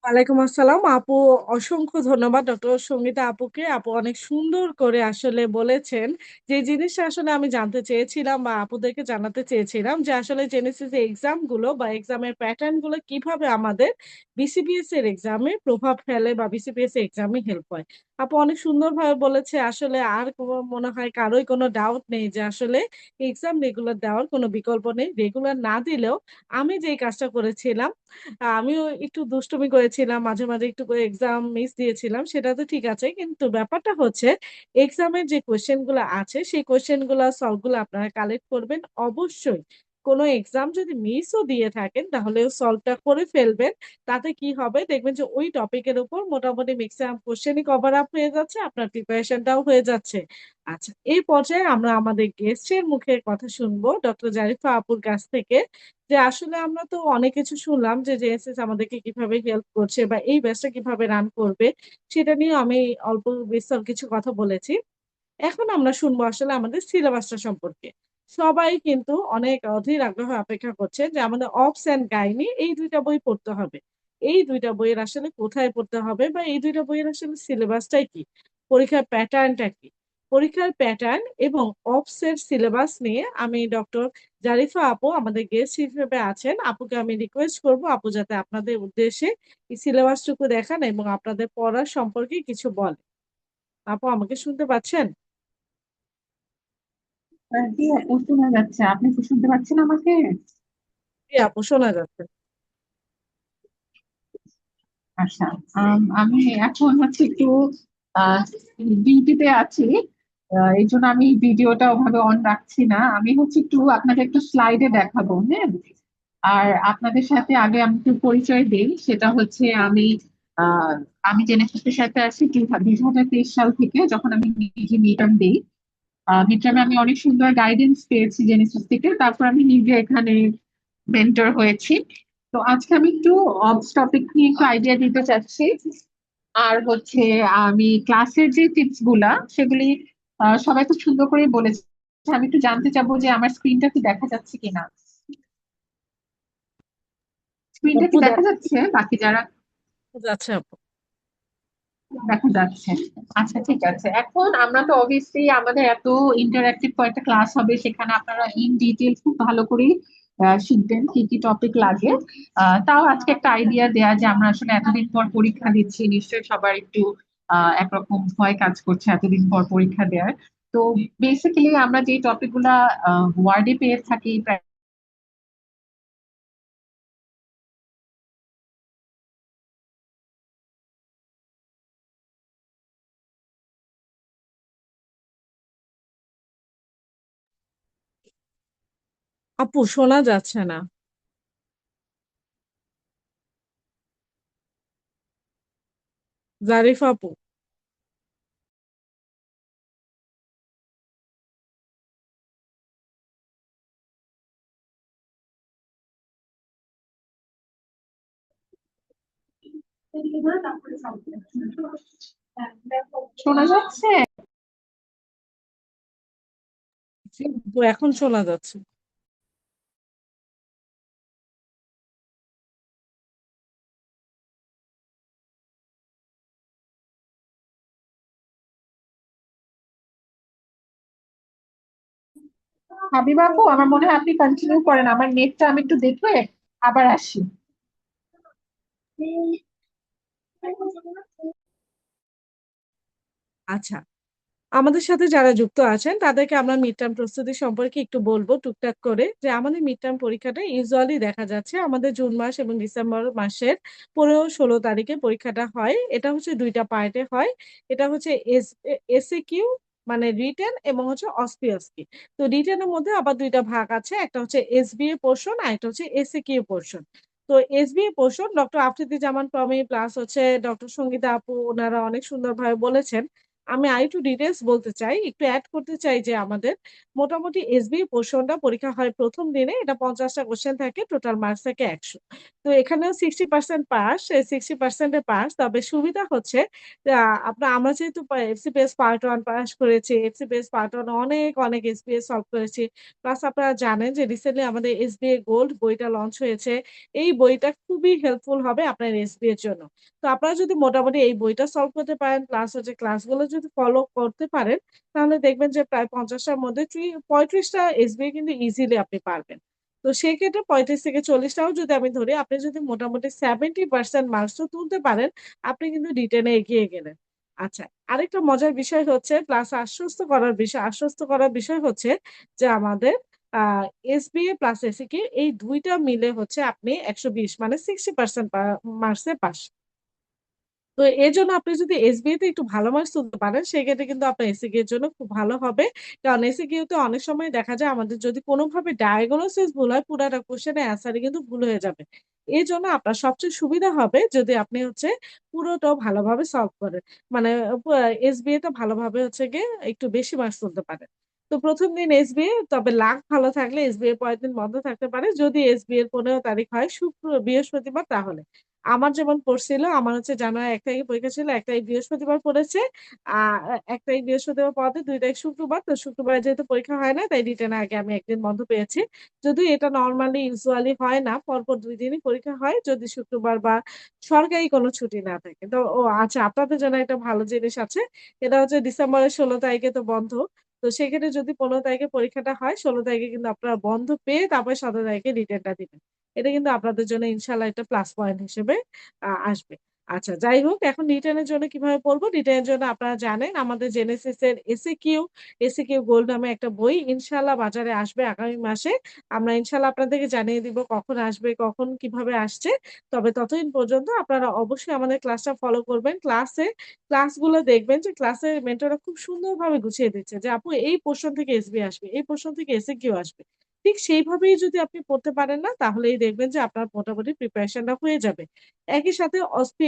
ওয়ালাইকুম আসসালাম আপু। অসংখ্য ধন্যবাদ ডক্টর সঙ্গীতা আপুকে। আপু অনেক সুন্দর করে আসলে বলেছেন যে জিনিসটা আসলে আমি জানতে চেয়েছিলাম বা আপুদেরকে জানাতে চেয়েছিলাম যে আসলে জেনেসিস এক্সাম গুলো বা এক্সামের প্যাটার্ন গুলো কিভাবে আমাদের বিসিবিএস এর এক্সামে প্রভাব ফেলে বা বিসিবিএস এক্সামে হেল্প হয়। আপু অনেক সুন্দরভাবে বলেছে আসলে আর কোনো মনে হয় কারোই কোনো ডাউট নেই যে আসলে এক্সাম রেগুলার দেওয়ার কোনো বিকল্প নেই। রেগুলার না দিলেও আমি যেই কাজটা করেছিলাম আমিও একটু দুষ্টুমি করেছিলাম। মাঝে, মাঝে একটু করে এক্সাম মিস দিয়েছিলাম। সেটা তো ঠিক আছে। কিন্তু ব্যাপারটা হচ্ছে এক্সামের যে কোয়েশ্চেন গুলা আছে, সেই কোয়েশ্চেন গুলা সলভ গুলা আপনারা কালেক্ট করবেন। অবশ্যই কোন এক্সাম যদি মিসও দিয়ে থাকেন তাহলেও সলভটা করে ফেলবেন। তাতে কি হবে? দেখবেন যে ওই টপিকের উপর মোটামুটি মেক্সিমাম কোয়েশ্চেনই কভার আপ হয়ে যাচ্ছে। আপনার প্রিপারেশনটাও হয়ে যাচ্ছে। আচ্ছা, এই পর্যায়ে আমরা আমাদের গেস্টের মুখের কথা শুনবো ডক্টর জারিফা আপুর কাছ থেকে। যে আসলে আমরা তো অনেক কিছু শুনলাম যে জেএসএস আমাদেরকে কিভাবে হেল্প করছে বা এই ব্যাচটা কিভাবে রান করবে সেটা নিয়ে আমি অল্প বিস্তর কিছু কথা বলেছি। এখন আমরা শুনবো আসলে আমাদের সিলেবাসটা সম্পর্কে। সবাই কিন্তু অনেক অধীর আগ্রহে অপেক্ষা করছে যে আমাদের অবস অ্যান্ড গাইনি এই ২ টা বই পড়তে হবে। এই ২ টা বইয়ের আসলে কোথায় পড়তে হবে বা এই ২ টা বইয়ের আসলে সিলেবাসটাই কি? পরীক্ষার প্যাটার্নটা কি? পরীক্ষার প্যাটার্ন এবং অবস এর সিলেবাস নিয়ে আমি ডক্টর জারিফা আপু আমাদের গেস্ট হিসেবে আছেন। আপুকে আমি রিকোয়েস্ট করব আপু যাতে আপনাদের উদ্দেশ্যে এই সিলেবাসটুকু দেখান এবং আপনাদের পড়ার সম্পর্কে কিছু বলেন। আপু আমাকে শুনতে পাচ্ছেন? জি আপু, শোনা যাচ্ছে। আপনি কি শুনতে পাচ্ছেন আমাকে? জি আপু শোনা যাচ্ছে। আচ্ছা। আমি এখন হচ্ছে একটু ডিউটিতে আছি। এই জন্য আমি ভিডিওটা ওভাবে অন রাখছি না। আমি হচ্ছে একটু আপনাদের একটু স্লাইডে দেখাবো, হ্যাঁ। আর আপনাদের সাথে আগে আমি একটু পরিচয় দিই। সেটা হচ্ছে আহ আমি জেনেসিসের সাথে আছি 2023 সাল থেকে, যখন আমি নিজে মিটাম দিই। মিডটার্মে আমি অনেক সুন্দর গাইডেন্স পেয়েছি জেনেসিস থেকে, তারপর আমি নিজে এখানে মেন্টর হয়েছি। তো আজকে আমি একটু অবস টপিক নিয়ে একটু আইডিয়া দিতে চাচ্ছি। আর হচ্ছে আমি ক্লাসের যে টিপস গুলা সেগুলি সবাই খুব সুন্দর করে বলেছে। আমি একটু জানতে চাবো যে আমার স্ক্রিনটা কি দেখা যাচ্ছে কিনা। স্ক্রিনটা আপু কি দেখা যাচ্ছে বাকি যারা? দেখা যাচ্ছে আপু। দেখা যাচ্ছে। আচ্ছা, ঠিক আছে। এখন আমরা তো অবভিয়াসলি আমাদের এত ইন্টারঅ্যাক্টিভ কয়েকটা ক্লাস হবে, সেখানে আপনারা ইন ডিটেল খুব ভালো করে শিখবেন কি কি টপিক লাগে। তাও আজকে একটা আইডিয়া দেয়া যে আমরা আসলে এতদিন পর পরীক্ষা দিচ্ছি, নিশ্চয়ই সবার একটু একরকম ভয় কাজ করছে এতদিন পর পরীক্ষা দেওয়ার। তো বেসিক্যালি আমরা যে টপিক গুলা ওয়ার্ডে পেয়ে থাকি, আপু শোনা যাচ্ছে না। জারিফ আপু। শোনা যাচ্ছে? জি, আপু এখন শোনা যাচ্ছে। হাবিবা আপু, আমার মনে হয় আপনি কন্টিনিউ করেন, আমার নেটটা আমি একটু দেখে আবার আসি। আচ্ছা, আমাদের সাথে যারা যুক্ত আছেন তাদেরকে আমরা মিড টার্ম প্রস্তুতি সম্পর্কে একটু বলবো টুকটাক করে যে আমাদের মিড টার্ম পরীক্ষাটা ইউজুয়ালি দেখা যাচ্ছে আমাদের জুন মাস এবং ডিসেম্বর মাসের 15-16 তারিখে পরীক্ষাটা হয়। এটা হচ্ছে 2টা পার্টে হয়। এটা হচ্ছে এসএ কিউ মানে রিটেন এবং হচ্ছে অস্পিয়াসকি। তো রিটেনের মধ্যে আবার 2টা ভাগ আছে, একটা হচ্ছে এসবিএ পোর্শন আর একটা হচ্ছে এসএ কিউ পোর্শন। তো এসবিএ পোর্শন ডক্টর আফ্রিদি জামান প্রমি প্লাস হচ্ছে ডক্টর সঙ্গীতা আপু ওনারা অনেক সুন্দরভাবে বলেছেন। আমি আরেকটু ডিটেইলস বলতে চাই, একটু এড করতে চাই যে আমাদের মোটামুটি এসবি পোরশনটা পরীক্ষা হয় ১ম দিনে। এটা ৫০ টা কোয়েশ্চেন থাকে, টোটাল মার্কস থাকে ১০০। তো এখানেও 60% পাস, এই 60% এ পাস। তবে সুবিধা হচ্ছে আমরা যেহেতু এফসিপিএস পার্ট 1 পাস করেছি, এফসিপিএস পার্ট 1 অনেক এসপিএস সলভ করেছি। প্লাস আপনারা জানেন যে রিসেন্টলি আমাদের এসবিএ গোল্ড বইটা লঞ্চ হয়েছে। এই বইটা খুবই হেল্পফুল হবে আপনার এসবিএ এর জন্য। তো আপনারা যদি মোটামুটি এই বইটা সলভ করতে পারেন, প্লাস হচ্ছে ক্লাসগুলো যদি ফলো করতে পারেন, তাহলে দেখবেন যে প্রায় ৫০ টার মধ্যে ৩৫ টা এসবিএ কিন্তু ইজিলি আপনি পারবেন। তো সেক্ষেত্রে ৩৫ থেকে ৪০ টাও যদি আমি ধরি, আপনি যদি মোটামুটি 70% মার্কসও তুলতে পারেন, আপনি কিন্তু রিটেন এ এগিয়ে গেলেন। আচ্ছা, আরেকটা মজার বিষয় হচ্ছে প্লাস আশ্বস্ত করার বিষয় হচ্ছে যে আমাদের আ এসবিএ প্লাস এসিকিউ এই ২ টা মিলে হচ্ছে আপনি ১২০ মানে 60% মার্কসে পাস। তো এজন্য আপনি যদি এসবিএ তে একটু ভালো মার্কস তুলতে পারেন, সেক্ষেত্রে কিন্তু আপনার এসিকিউ এর জন্য খুব ভালো হবে। কারণ এসিকিউ তে অনেক সময় দেখা যায় আমাদের যদি কোনভাবে ডায়াগনোসিস ভুল হয়, পুরাটা কোয়েশ্চেনের অ্যান্সারই কিন্তু ভুল হয়ে যাবে। এজন্য আপনার সবচেয়ে সুবিধা হবে যদি আপনি হচ্ছে পুরোটাও ভালোভাবে সলভ করেন। মানে এসবিএ তে ভালোভাবে হচ্ছে গিয়ে একটু বেশি মার্কস তুলতে পারেন। তো ১ম দিন এসবিএ, তবে লাক ভালো থাকলে এসবিএ এর পরের দিন বন্ধ থাকতে পারে। যদি এসবিএ এর ১৫ তারিখ হয় বৃহস্পতিবার তাহলে। আমার যেমন পড়ছিল, আমার হচ্ছে জানুয়ারি ১ তারিখে পরীক্ষা ছিল। ১ তারিখ বৃহস্পতিবার পড়েছে। আ ১ তারিখ বৃহস্পতিবার পড়াতে ২ তারিখ শুক্রবার। তো শুক্রবারে যেহেতু পরীক্ষা হয় না, তাই রিটেনের আগে আমি ১ দিন বন্ধ পেয়েছি। যদিও এটা নরমালি ইউজুয়ালি হয় না। পরপর ২ দিনই পরীক্ষা হয় যদি শুক্রবার বা সরকারি কোনো ছুটি না থাকে। তো আচ্ছা, আপনাদের জন্য একটা ভালো জিনিস আছে। এটা হচ্ছে ডিসেম্বরের ১৬ তারিখে তো বন্ধ। তো সেক্ষেত্রে যদি ১৫ তারিখে পরীক্ষাটা হয়, ১৬ তারিখে কিন্তু আপনারা বন্ধ পেয়ে তারপরে ১৭ তারিখে রিটেনটা দিবেন। এটা কিন্তু আপনাদের জন্য ইনশাআল্লাহ একটা প্লাস পয়েন্ট হিসেবে আসবে। আচ্ছা, যাই হোক, এখন রিটার্ন এর জন্য কিভাবে পড়ব? রিটার্ন এর জন্য আপনারা জানেন আমাদের জেনেসিস এর এসিকিউ গোল্ড নামে একটা বই ইনশাআল্লাহ বাজারে আসবে আগামী মাসে। আমরা ইনশাআল্লাহ আপনাদেরকে জানিয়ে দিব কখন আসবে, কখন কিভাবে আসছে। তবে ততদিন পর্যন্ত আপনারা অবশ্যই আমাদের ক্লাসটা ফলো করবেন। ক্লাসগুলো দেখবেন যে ক্লাসের মেন্টররা খুব সুন্দরভাবে গুছিয়ে দিচ্ছে যে, আপু এই পোরশন থেকে এসবি আসবে, এই পোরশন থেকে এসিকিউ আসবে। ঠিক সেইভাবেই যদি আপনি পড়তে পারেন না, তাহলেই দেখবেন যে আপনার মোটামুটি প্রিপারেশনটা হয়ে যাবে। একই সাথে অসপি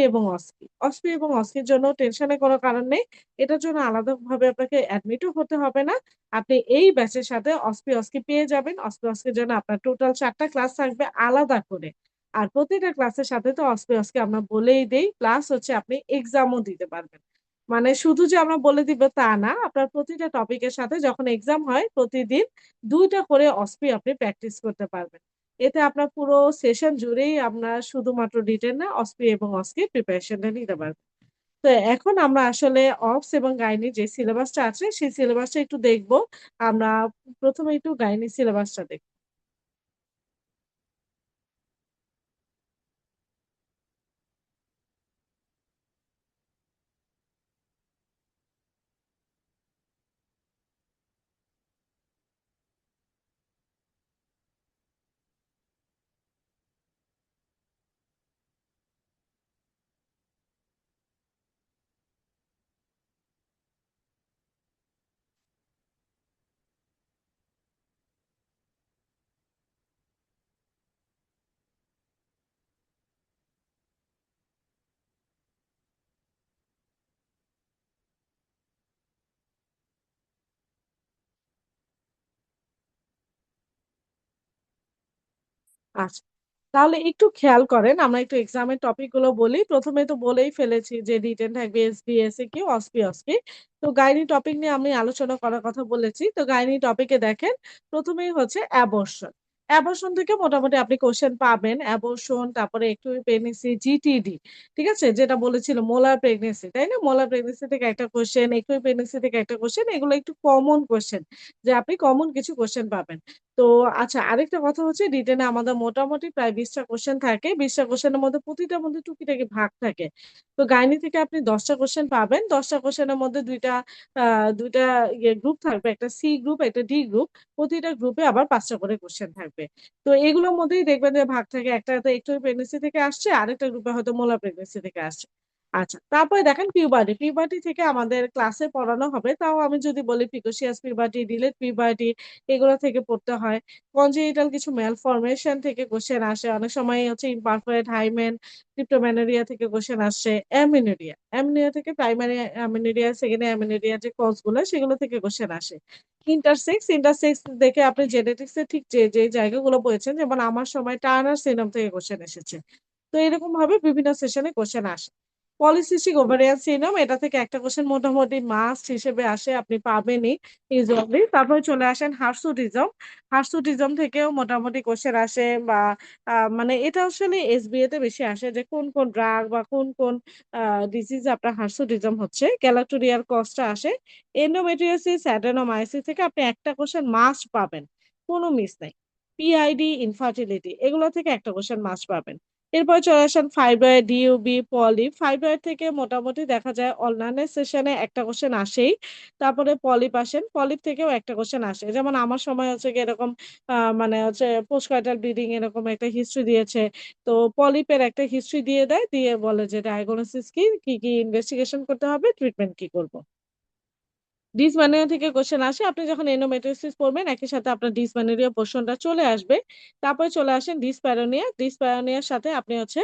এবং অস্কির জন্য টেনশনের কোনো কারণ নেই। এটার জন্য আলাদাভাবে আপনাকে অ্যাডমিটও হতে হবে না। আপনি এই ব্যাচের সাথে অস্কি পেয়ে যাবেন। অস্কির জন্য আপনার টোটাল ৪ টা ক্লাস থাকবে আলাদা করে। আর প্রতিটা ক্লাসের সাথে তো অস্কি আমরা বলেই দেই। প্লাস হচ্ছে আপনি এক্সামও দিতে পারবেন। মানে শুধু যে আমরা বলে দিব তা না। আপনার প্রতিটা টপিকের সাথে যখন এক্সাম হয় প্রতিদিন ২ টা করে আপনি প্র্যাকটিস করতে পারবেন। এতে আপনার পুরো সেশন জুড়েই আপনার শুধুমাত্র রিটেন না, এবং অস্কির প্রিপারেশনটা নিতে পারবেন। তো এখন আমরা আসলে এবং গাইনির যে সিলেবাসটা আছে, সেই সিলেবাসটা একটু দেখব। আমরা ১ম এ একটু গাইনির সিলেবাসটা দেখব। আচ্ছা। তাহলে একটু খেয়াল করেন, আমরা একটু এক্সামের টপিক গুলো বলি। ১ম এ তো বলেই ফেলেছি যে রিটেন থাকবে এসবি, এসএকিউ, অসপি। তো গাইনি টপিক নিয়ে আমি আলোচনা করার কথা বলেছি। তো গাইনি টপিকে দেখেন ১ম এই হচ্ছে অ্যাবরশন। অ্যাবরশন থেকে মোটামুটি আপনি কোয়েশ্চেন পাবেন। অ্যাবরশন, তারপরে এক্টোপিক প্রেগন্যান্সি, জিটিডি। ঠিক আছে? যেটা বলেছিল মোলার প্রেগন্যান্সি, তাই না? মোলার প্রেগন্যান্সি থেকে একটা কোয়েশ্চেন, এক্টোপিক প্রেগন্যান্সি থেকে একটা কোয়েশ্চেন। এগুলো একটু কমন কোয়েশ্চেন। যে আপনি কমন কিছু কোয়েশ্চেন পাবেন। তো আচ্ছা, আরেকটা কথা হচ্ছে রিটেন এ আমাদের মোটামুটি প্রায় ২০ টা কোয়েশ্চেন থাকে। ২০ টা কোয়েশ্চেনের মধ্যে প্রতিটার মধ্যে টুকিটাকি ভাগ থাকে। তো গাইনি থেকে আপনি ১০ টা কোয়েশ্চেন পাবেন। ১০ টা কোয়েশ্চেনের মধ্যে ২ টা গ্রুপ থাকবে। একটা সি গ্রুপ, একটা ডি গ্রুপ। প্রতিটা গ্রুপে আবার ৫ টা করে কোয়েশ্চেন থাকবে। তো এগুলোর মধ্যেই দেখবেন যে ভাগ থাকে। একটা হয়তো একটু প্রেগন্যান্সি থেকে আসছে, আরেকটা গ্রুপে হয়তো মোলার প্রেগন্যান্সি থেকে আসছে। আচ্ছা। তারপরে দেখেন পিউবার্টি। পিউবার্টি থেকে আমাদের ক্লাসে পড়ানো হবে। তাও আমি যদি বলি প্রিকোশিয়াস পিউবার্টি, ডিলেড পিউবার্টি এগুলো থেকে পড়তে হয়। কনজেনিটাল কিছু ম্যালফরমেশন থেকে কোয়েশ্চেন আসে। অনেক সময় হচ্ছে ইমপারফেক্ট, হাইমেন, ক্রিপ্টোমেনোরিয়া থেকে কোয়েশ্চেন আসছে। অ্যামেনোরিয়া। অ্যামেনোরিয়া থেকে প্রাইমারি অ্যামেনোরিয়া, সেকেন্ডারি অ্যামেনোরিয়া যে কজ গুলো সেগুলো থেকে কোয়েশ্চেন আসে। ইন্টারসেক্স দেখে আপনি জেনেটিক্স এর ঠিক যে জায়গাগুলো পড়েছেন যেমন আমার সময় টার্নার সিনড্রোম থেকে কোয়েশ্চেন এসেছে। তো এরকম ভাবে বিভিন্ন সেশনে কোয়েশ্চেন আসে। পলিসিস্টিক ওভারিয়ান সিনড্রোম এটা থেকে একটা কোয়েশ্চেন মোটামুটি মাস্ট হিসেবে আসে আপনি পাবেনই ইউজুয়ালি। তারপরে চলে আসেন হার্সুটিজম। হার্সুটিজম থেকেও মোটামুটি কোয়েশ্চেন আসে বা মানে এটা আসলে এসবিএ তে বেশি আসে যে কোন ড্রাগ বা কোন আ ডিজিজ আপনার হার্সুটিজম হচ্ছে। গ্যালাক্টোরিয়ার কজটা আসে। এন্ডোমেট্রিওসিস, অ্যাডেনোমায়োসিস থেকে আপনি একটা কোয়েশ্চেন মাস্ট পাবেন। কোন মিস নাই। পিআইডি, ইনফার্টিলিটি এগুলো থেকে একটা কোয়েশ্চেন মাস্ট পাবেন। এরপরে চলে আসেন ফাইব্রয়েড, ডিইউবি, পলিপ। ফাইব্রয়েড থেকে মোটামুটি দেখা যায় অন্যান্য সেশনে একটা কোয়েশ্চেন আসেই। তারপরে পলিপ আসেন। পলিপ থেকেও একটা কোয়েশ্চেন আসে। যেমন আমার সময় হচ্ছে গিয়ে এরকম মানে হচ্ছে পোস্টকয়েটাল ব্লিডিং এরকম একটা হিস্ট্রি দিয়েছে। তো পলিপের একটা হিস্ট্রি দিয়ে দেয়। দিয়ে বলে যে ডায়াগনোসিস কি ইনভেস্টিগেশন করতে হবে, ট্রিটমেন্ট কি করব। ডিসম্যানোরিয়া থেকে কোয়েশ্চেন আসে। আপনি যখন এন্ডোমেট্রিওসিস পড়বেন একই সাথে আপনার ডিসম্যানোরিয়া পোরশনটা চলে আসবে। তারপরে চলে আসেন ডিসপ্যারোনিয়া। ডিসপ্যারোনিয়ার সাথে আপনি হচ্ছে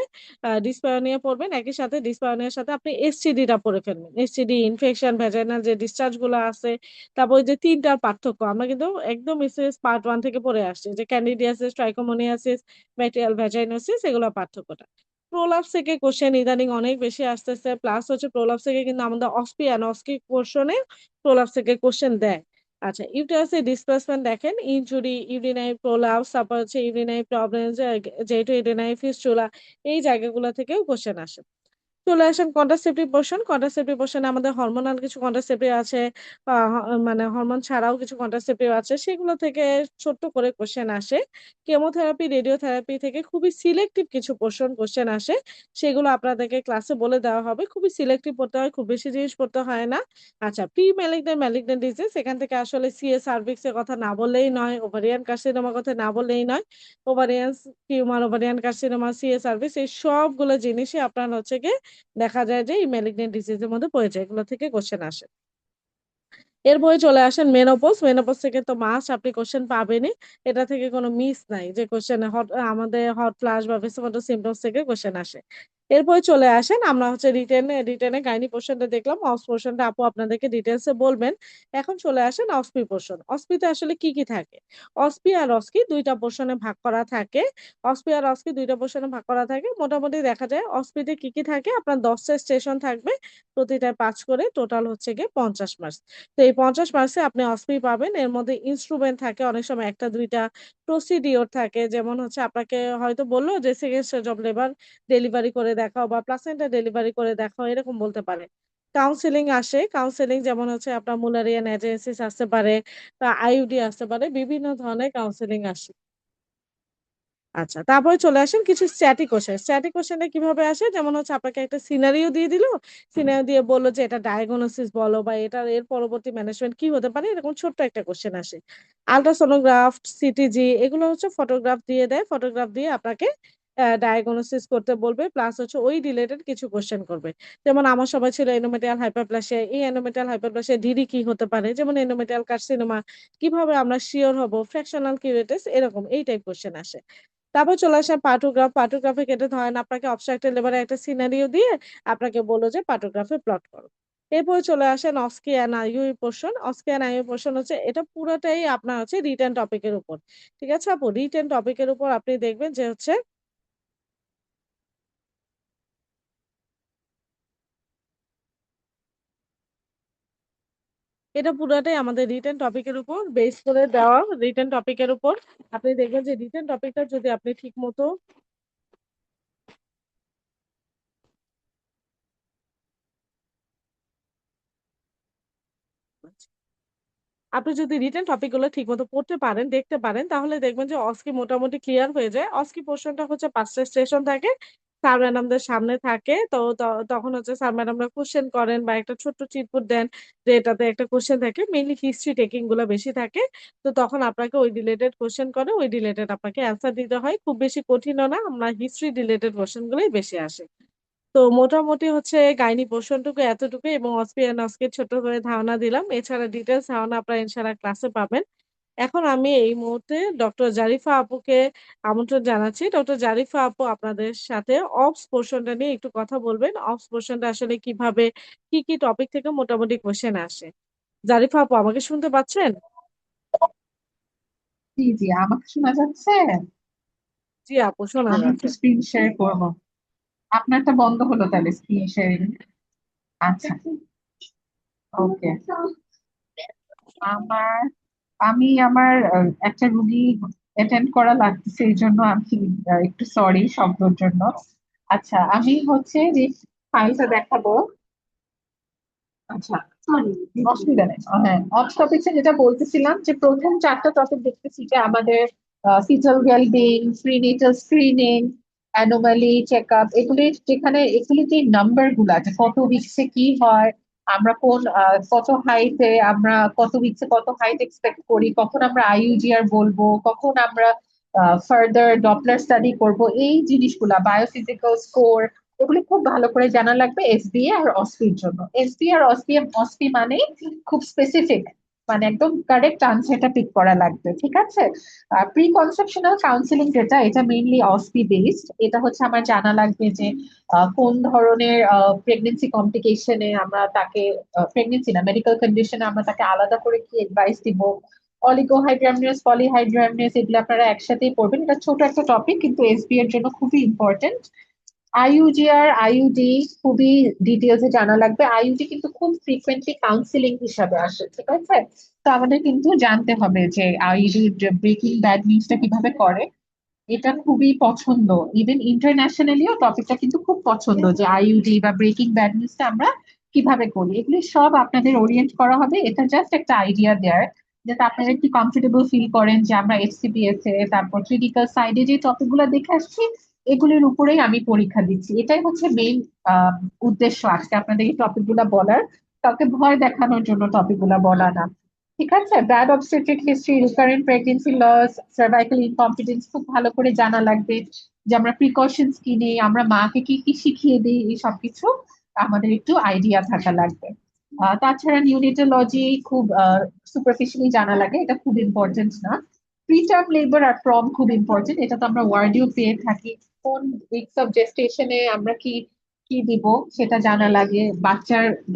ডিসপ্যারোনিয়া পড়বেন। একই সাথে ডিসপ্যারোনিয়ার সাথে আপনি এসটিডিটা পড়ে ফেলবেন। এসটিডি, ইনফেকশন, ভ্যাজাইনাল যে ডিসচার্জ গুলো আছে। তারপর ওই যে ৩ টার পার্থক্য। আমরা কিন্তু একদম এসএস পার্ট 1 থেকে পড়ে আসছি যে ক্যান্ডিডিয়াসিস, ট্রাইকোমোনিয়াসিস, ব্যাকটেরিয়াল ভ্যাজাইনোসিস এগুলোর পার্থক্যটা। প্রোলাপস থেকে কোয়েশ্চেন ইদানিং অনেক বেশি আসতেছে। প্লাস হচ্ছে প্রোলাপস থেকে কিন্তু আমাদের অস্পি অ্যানস্কি পোরশনে প্রলাপস থেকে কোয়েশ্চেন দেয়। আচ্ছা, ইউটেরাসের ডিসপ্লেসমেন্ট দেখেন, ইনজুরি, ইউরিনারি প্রলাপস, তারপর হচ্ছে ইউরিনারি প্রবলেম, যেহেতু ইউরিনারি ফিস্টুলা এই জায়গাগুলো থেকেও কোয়েশ্চেন আসে। চলে আসেন কন্ট্রাসেপ্টিভ পোরশন। কন্ট্রাসেপ্টিভ পোরশনে আমাদের হরমোনাল কিছু কন্ট্রাসেপ্টিভ আছে। আ হ মানে হরমোন ছাড়াও কিছু কন্ট্রাসেপ্টিভ আছে। সেগুলো থেকে ছোট্ট করে কোয়েশ্চেন আসে। কেমোথেরাপি, রেডিওথেরাপি থেকে খুবই সিলেক্টিভ কিছু পোরশন কোয়েশ্চেন আসে। সেগুলো আপনাদেরকে ক্লাসে বলে দেওয়া হবে। খুবই সিলেক্টিভ পড়তে হয়, খুব বেশি জিনিস পড়তে হয় না। আচ্ছা, প্রি ম্যালিগন্যান্ট ডিজিজ এখান থেকে আসলে সিএ সার্ভিক্স এর কথা না বললেই নয়, ওভারিয়ান কার্সিনোমার কথা না বললেই নয়। Ovarian tumour, ovarian carcinoma, CA cervix এই সবগুলো জিনিসই আপনার হচ্ছে গিয়ে দেখা যায় যে এই ম্যালিগন্যান্ট ডিজিজ এর মধ্যে পড়ে যায়। এগুলো থেকে কোয়েশ্চেন আসে। এরপরে চলে আসেন মেনোপজ। মেনোপজ থেকে তো মাস্ট আপনি কোয়েশ্চেন পাবেনই। এটা থেকে কোনো মিস নাই যে কোয়েশ্চেন আমাদের হট ফ্লাশ বা ভেসোমোটর সিম্পটমস থেকে কোয়েশ্চেন আসে। এরপরে চলে আসেন আমরা হচ্ছে রিটেনে গাইনি পোরশনটা দেখলাম। অস পোরশনটা আপু আপনাদেরকে ডিটেইলস এ বলবেন। এখন চলে আসেন অস্পি পোরশন। অস্পিতে আসলে কি থাকে? অস্পি আর অস্কি ২ টা পোরশনে ভাগ করা থাকে। অস্পি আর অস্কি ২ টা পোরশনে ভাগ করা থাকে। মোটামুটি দেখা যায় অস্পিতে কি থাকে? আপনার ১০ টা স্টেশন থাকবে। প্রতিটায় ৫ করে টোটাল হচ্ছে গিয়ে ৫০ মার্কস। তো এই ৫০ মার্কসে আপনি অস্পি পাবেন। এর মধ্যে ইন্সট্রুমেন্ট থাকে অনেক সময় ১ টা ২ টা প্রসিডিওর থাকে। যেমন হচ্ছে আপনাকে হয়তো বলল যে second stage of labour delivery করে দেখাও বা প্লাসেন্টা ডেলিভারি করে দেখাও এরকম বলতে পারে। কাউন্সেলিং আসে। কাউন্সেলিং যেমন হচ্ছে আপনার মুলারিয়ান এজেন্সিস আসতে পারে, আইইউডি আসতে পারে। বিভিন্ন ধরনের কাউন্সেলিং আসে। আচ্ছা, তারপরে চলে আসেন কিছু স্ট্যাটিক কোয়েশ্চেন। স্ট্যাটিক কোয়েশ্চেন টা কিভাবে আসে? যেমন হচ্ছে আপনাকে একটা সিনারিও দিয়ে দিল। সিনারিও দিয়ে বলল যে এটা ডায়াগনোসিস বলো বা এর পরবর্তী ম্যানেজমেন্ট কি হতে পারে? এরকম ছোট্ট একটা কোয়েশ্চেন আসে। আল্ট্রাসোনোগ্রাফ, সিটিজি এগুলো হচ্ছে ফটোগ্রাফ দিয়ে দেয়। ফটোগ্রাফ দিয়ে আপনাকে ডায়াগনোসিস করতে বলবে। প্লাস হচ্ছে ওই রিলেটেড কিছু কোয়েশ্চেন করবে। যেমন আমার সময় ছিল এন্ডোমেট্রিয়াল হাইপারপ্লাসিয়া। এই এন্ডোমেট্রিয়াল হাইপারপ্লাসিয়া ডিডি কি হতে পারে? যেমন এন্ডোমেট্রিয়াল কার্সিনোমা কিভাবে আমরা সিওর হব? ফ্র্যাকশনাল কিউরেটিস এরকম এই টাইপ কোয়েশ্চেন আসে। তারপর চলে আসে পার্টোগ্রাফ। পার্টোগ্রাফে ক্ষেত্রে ধরেন আপনাকে অবস্ট্রাকটেড লিভারের একটা সিনারিও দিয়ে আপনাকে বলল যে পার্টোগ্রাফে প্লট করো। এরপরে চলে আসেন অস্কি অ্যান্ড আইইউই পোরশন। অস্কি অ্যান্ড আইইউই পোরশন হচ্ছে এটা পুরাটাই আপনার হচ্ছে রিটেন টপিক এর উপর। ঠিক আছে আপু? রিটেন টপিক এর উপর আপনি দেখবেন যে হচ্ছে এটা পুরাটাই আমাদের রিটেন টপিক এর উপর বেস করে দেওয়া। রিটেন টপিক এর উপর আপনি দেখবেন যে রিটেন টপিকটা যদি আপনি ঠিকমতো আপনি যদি রিটেন টপিক গুলো ঠিকমতো পড়তে পারেন, দেখতে পারেন তাহলে দেখবেন যে অস্কি মোটামুটি ক্লিয়ার হয়ে যায়। অস্কি পোরশনটা হচ্ছে ৫ টা স্টেশন থাকে। স্যার ম্যাডামদের সামনে থাকে। তখন হচ্ছে স্যার ম্যাডামরা কোয়েশ্চেন করেন বা একটা ছোট্ট চিটকুট দেন যে এটাতে একটা কোয়েশ্চেন থাকে। মেইনলি হিস্ট্রি টেকিং গুলা বেশি থাকে। তো তখন আপনাকে ওই রিলেটেড কোয়েশ্চেন করে, ওই রিলেটেড আপনাকে অ্যান্সার দিতে হয়। খুব বেশি কঠিনও না। আমরা হিস্ট্রি রিলেটেড কোয়েশ্চেন গুলোই বেশি আসে। তো মোটামুটি হচ্ছে গাইনি পোর্শনটুকু এতটুকু এবং অস্পি অ্যান্ড নস্কের ছোট করে ধারণা দিলাম। এছাড়া ডিটেইলস ধারণা আপনারা ইনশাআল্লাহ ক্লাসে পাবেন। এখন আমি এই মুহূর্তে ডক্টর জারিফা আপুকে আমন্ত্রণ জানাচ্ছি। ডক্টর জারিফা আপু আপনাদের সাথে অবস পোরশনটা নিয়ে একটু কথা বলবেন। অবস পোরশনটা আসলে কিভাবে কি টপিক থেকে মোটামুটি কোয়েশ্চেন আসে। জারিফা আপু আমাকে শুনতে পাচ্ছেন? জি জি, আমাকে শোনা যাচ্ছে? জি আপু শোনা আমি একটু যাচ্ছে। স্ক্রিন শেয়ার করবো। আপনারটা বন্ধ হলো তাহলে স্ক্রিন শেয়ারিং। আচ্ছা, ওকে। আমার আমার একটা রুগী অ্যাটেন্ড করা লাগতেছে, এই জন্য আমি একটু সরি শব্দের জন্য। আচ্ছা, আমি হচ্ছে যে ফাইলটা দেখাবো। আচ্ছা, অসুবিধা নেই। হ্যাঁ, অফ টপিকসে যেটা বলতেছিলাম যে প্রথম চারটা টপিক দেখতেছি যে আমাদের fetal wellbeing, prenatal screening, anomaly check up, এগুলি যে নাম্বার গুলা যে কত উইকসে কি হয়, আমরা কত হাইটে, আমরা কত উইকসে কত হাইট এক্সপেক্ট করি, কখন আমরা আইইউজিআর বলবো, কখন আমরা ফার্দার ডপলার স্টাডি করব, এই জিনিসগুলা বায়োফিজিক্যাল স্কোর, এগুলি খুব ভালো করে জানা লাগবে এসবিএ আর অসপির জন্য। এসবিএ আর অসপি মানে খুব স্পেসিফিক, মানে একদম কারেক্ট আনসারটা পিক করা লাগবে, ঠিক আছে? প্রি কনসেপশনাল কাউন্সিলিং যেটা, এটা মেইনলি অসপি বেসড। এটা হচ্ছে আমার জানা লাগবে যে কোন ধরনের প্রেগনেন্সি কমপ্লিকেশনে আমরা তাকে, প্রেগনেন্সি না মেডিকেল কন্ডিশনে আমরা তাকে আলাদা করে কি অ্যাডভাইস দিব, অলিগোহাইড্রামনিয়াস পলিহাইড্রামনিয়াস, এগুলো আপনারা একসাথেই পড়বেন। এটা ছোট একটা টপিক কিন্তু এসবি এর জন্য খুবই ইম্পর্টেন্ট। আইইউজিআর আইইউডি খুবই ডিটেলসে জানা লাগবে। আইইউডি কিন্তু খুব ফ্রিকোয়েন্টলি কাউন্সিলিং হিসাবে আসে, ঠিক আছে? তো আমাদের কিন্তু জানতে হবে যে আইইউডির ব্রেকিং ব্যাড নিউজটা কিভাবে করে। এটা খুবই পছন্দ, ইভেন ইন্টারন্যাশনালিও টপিকটা কিন্তু খুব পছন্দ যে আইইউডি বা ব্রেকিং ব্যাড নিউজটা আমরা কিভাবে করি। এগুলি সব আপনাদের ওরিয়েন্ট করা হবে। এটা জাস্ট একটা আইডিয়া দেয়ার, যাতে আপনারা একটু কমফোর্টেবল ফিল করেন যে আমরা এইচসিপিএস এ তারপর ক্রিটিক্যাল সাইডে যে টপিকগুলো দেখে আসছি এগুলির উপরেই আমি পরীক্ষা দিচ্ছি। এটাই হচ্ছে মেইন উদ্দেশ্য আজকে আপনাদের এই টপিকগুলো বলার, কাউকে ভয় দেখানোর জন্য টপিকগুলো বলা না, ঠিক আছে? Bad obstetric history, recurrent pregnancy loss, cervical incompetence খুব ভালো করে জানা লাগবে, যে আমরা প্রিকশনস কি নেই, আমরা মাকে কি কি শিখিয়ে দিই, এই সব কিছু আমাদের একটু আইডিয়া থাকা লাগবে। তাছাড়া নিউনেটোলজি খুব সুপারফিশিয়ালি জানা লাগে, এটা খুব ইম্পর্টেন্ট না। প্রিটার্ম লেবার আর প্রম খুব ইম্পর্টেন্ট, এটা তো আমরা ওয়ার্ডেও পেয়ে থাকি। কোন উইকস অফ জেস্টেশনে আমরা কি কি দিব সেটা জানা লাগে।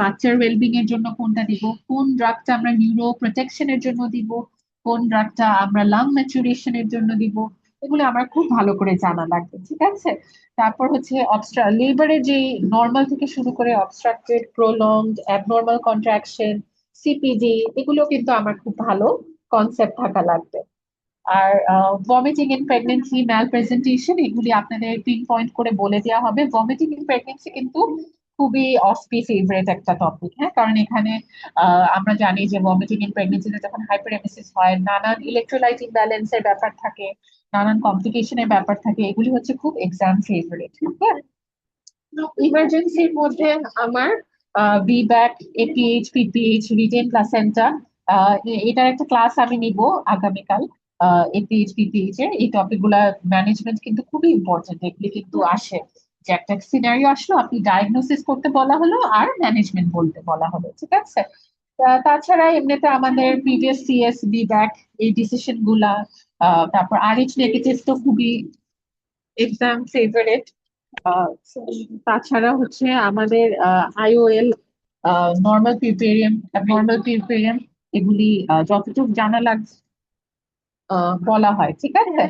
বাচ্চার ওয়েলবিং এর জন্য কোনটা দিব, কোন ড্রাগটা আমরা নিউরো প্রোটেকশনের জন্য দিব, কোন ড্রাগটা আমরা লাং ম্যাচুরেশনের জন্য দিব, এগুলো আমার খুব ভালো করে জানা লাগবে, ঠিক আছে? তারপর হচ্ছে লেবারের যে নর্মাল থেকে শুরু করে obstructed, prolonged, abnormal contraction, CPD, এগুলো কিন্তু আমার খুব ভালো কনসেপ্ট থাকা লাগবে। আর vomiting in pregnancy, malpresentation, এগুলি আপনাদের পিন পয়েন্ট করে বলে দেওয়া হবে। ভমিটিং ইন প্রেগনেন্সি কিন্তু খুবই অসপি ফেভারিট একটা টপিক, হ্যাঁ, কারণ এখানে আমরা জানি যে ভমিটিং ইন প্রেগনেন্সিতে যখন হাইপারএমেসিস হয় নানান ইলেকট্রোলাইট ইমব্যালেন্সের ব্যাপার থাকে, নানান কমপ্লিকেশনের ব্যাপার থাকে, এগুলি হচ্ছে খুব এক্সাম ফেভারিট। ইমার্জেন্সির মধ্যে আমার বিব্যাক, এপিএইচ, পিপিএইচ, রিটেন প্লাসেন্টা, এটার একটা ক্লাস আমি নিব আগামীকাল। এপিএইচ পিপিএইচ এর এই টপিক গুলা ম্যানেজমেন্ট কিন্তু খুবই ইম্পর্টেন্ট, এগুলি কিন্তু আসে যে একটা সিনারিও আসলো, আপনি ডায়াগনোসিস করতে বলা হলো আর ম্যানেজমেন্ট বলতে বলা হলো, ঠিক আছে? তাছাড়া এমনিতে আমাদের প্রিভিয়াস সিএস, বিব্যাক, এই ডিসিশন গুলা, তারপর আরএইচ নেগেটিভ তো খুবই এক্সাম ফেভারিট। তাছাড়া হচ্ছে আমাদের IOL, normal puerperium, abnormal puerperium, এগুলি যতটুকু জানা লাগছে বলা হয়, ঠিক আছে?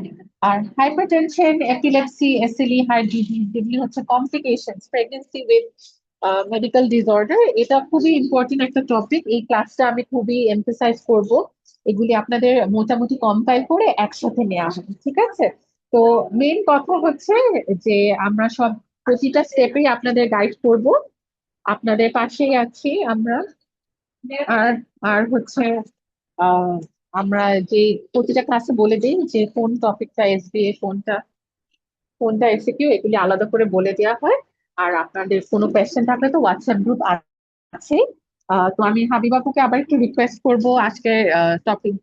আর hypertension, epilepsy, SLE, heart disease, যেগুলি হচ্ছে complications pregnancy with medical disorder, এটা খুবই ইম্পর্টেন্ট একটা টপিক। এই ক্লাসটা আমি খুবই এমফেসাইজ করব। এগুলি আপনাদের মোটামুটি কম্পাইল করে একসাথে নেওয়া হবে, ঠিক আছে? তো মেইন কথা হচ্ছে যে আমরা সব প্রতিটা স্টেপেই আপনাদের গাইড করব, আপনাদের পাশেই আছি আমরা। আর আর হচ্ছে আহ আমরা যে প্রতিটা ক্লাসে বলে দিই যে কোন টপিকটা এসবিএ, কোনটা কোনটা এসিকিউ, এগুলি আলাদা করে বলে দেওয়া হয়। আর আপনাদের কোনো কোয়েশ্চেন থাকলে তো হোয়াটসঅ্যাপ গ্রুপ আছে। তো আমি হাবিবাপুকে আবার একটু রিকোয়েস্ট করব আজকের টপিক,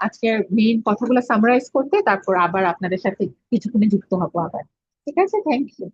আজকের মেইন কথাগুলো সামারাইজ করতে, তারপর আবার আপনাদের সাথে কিছুক্ষণে যুক্ত হবো আবার, ঠিক আছে? Thank you.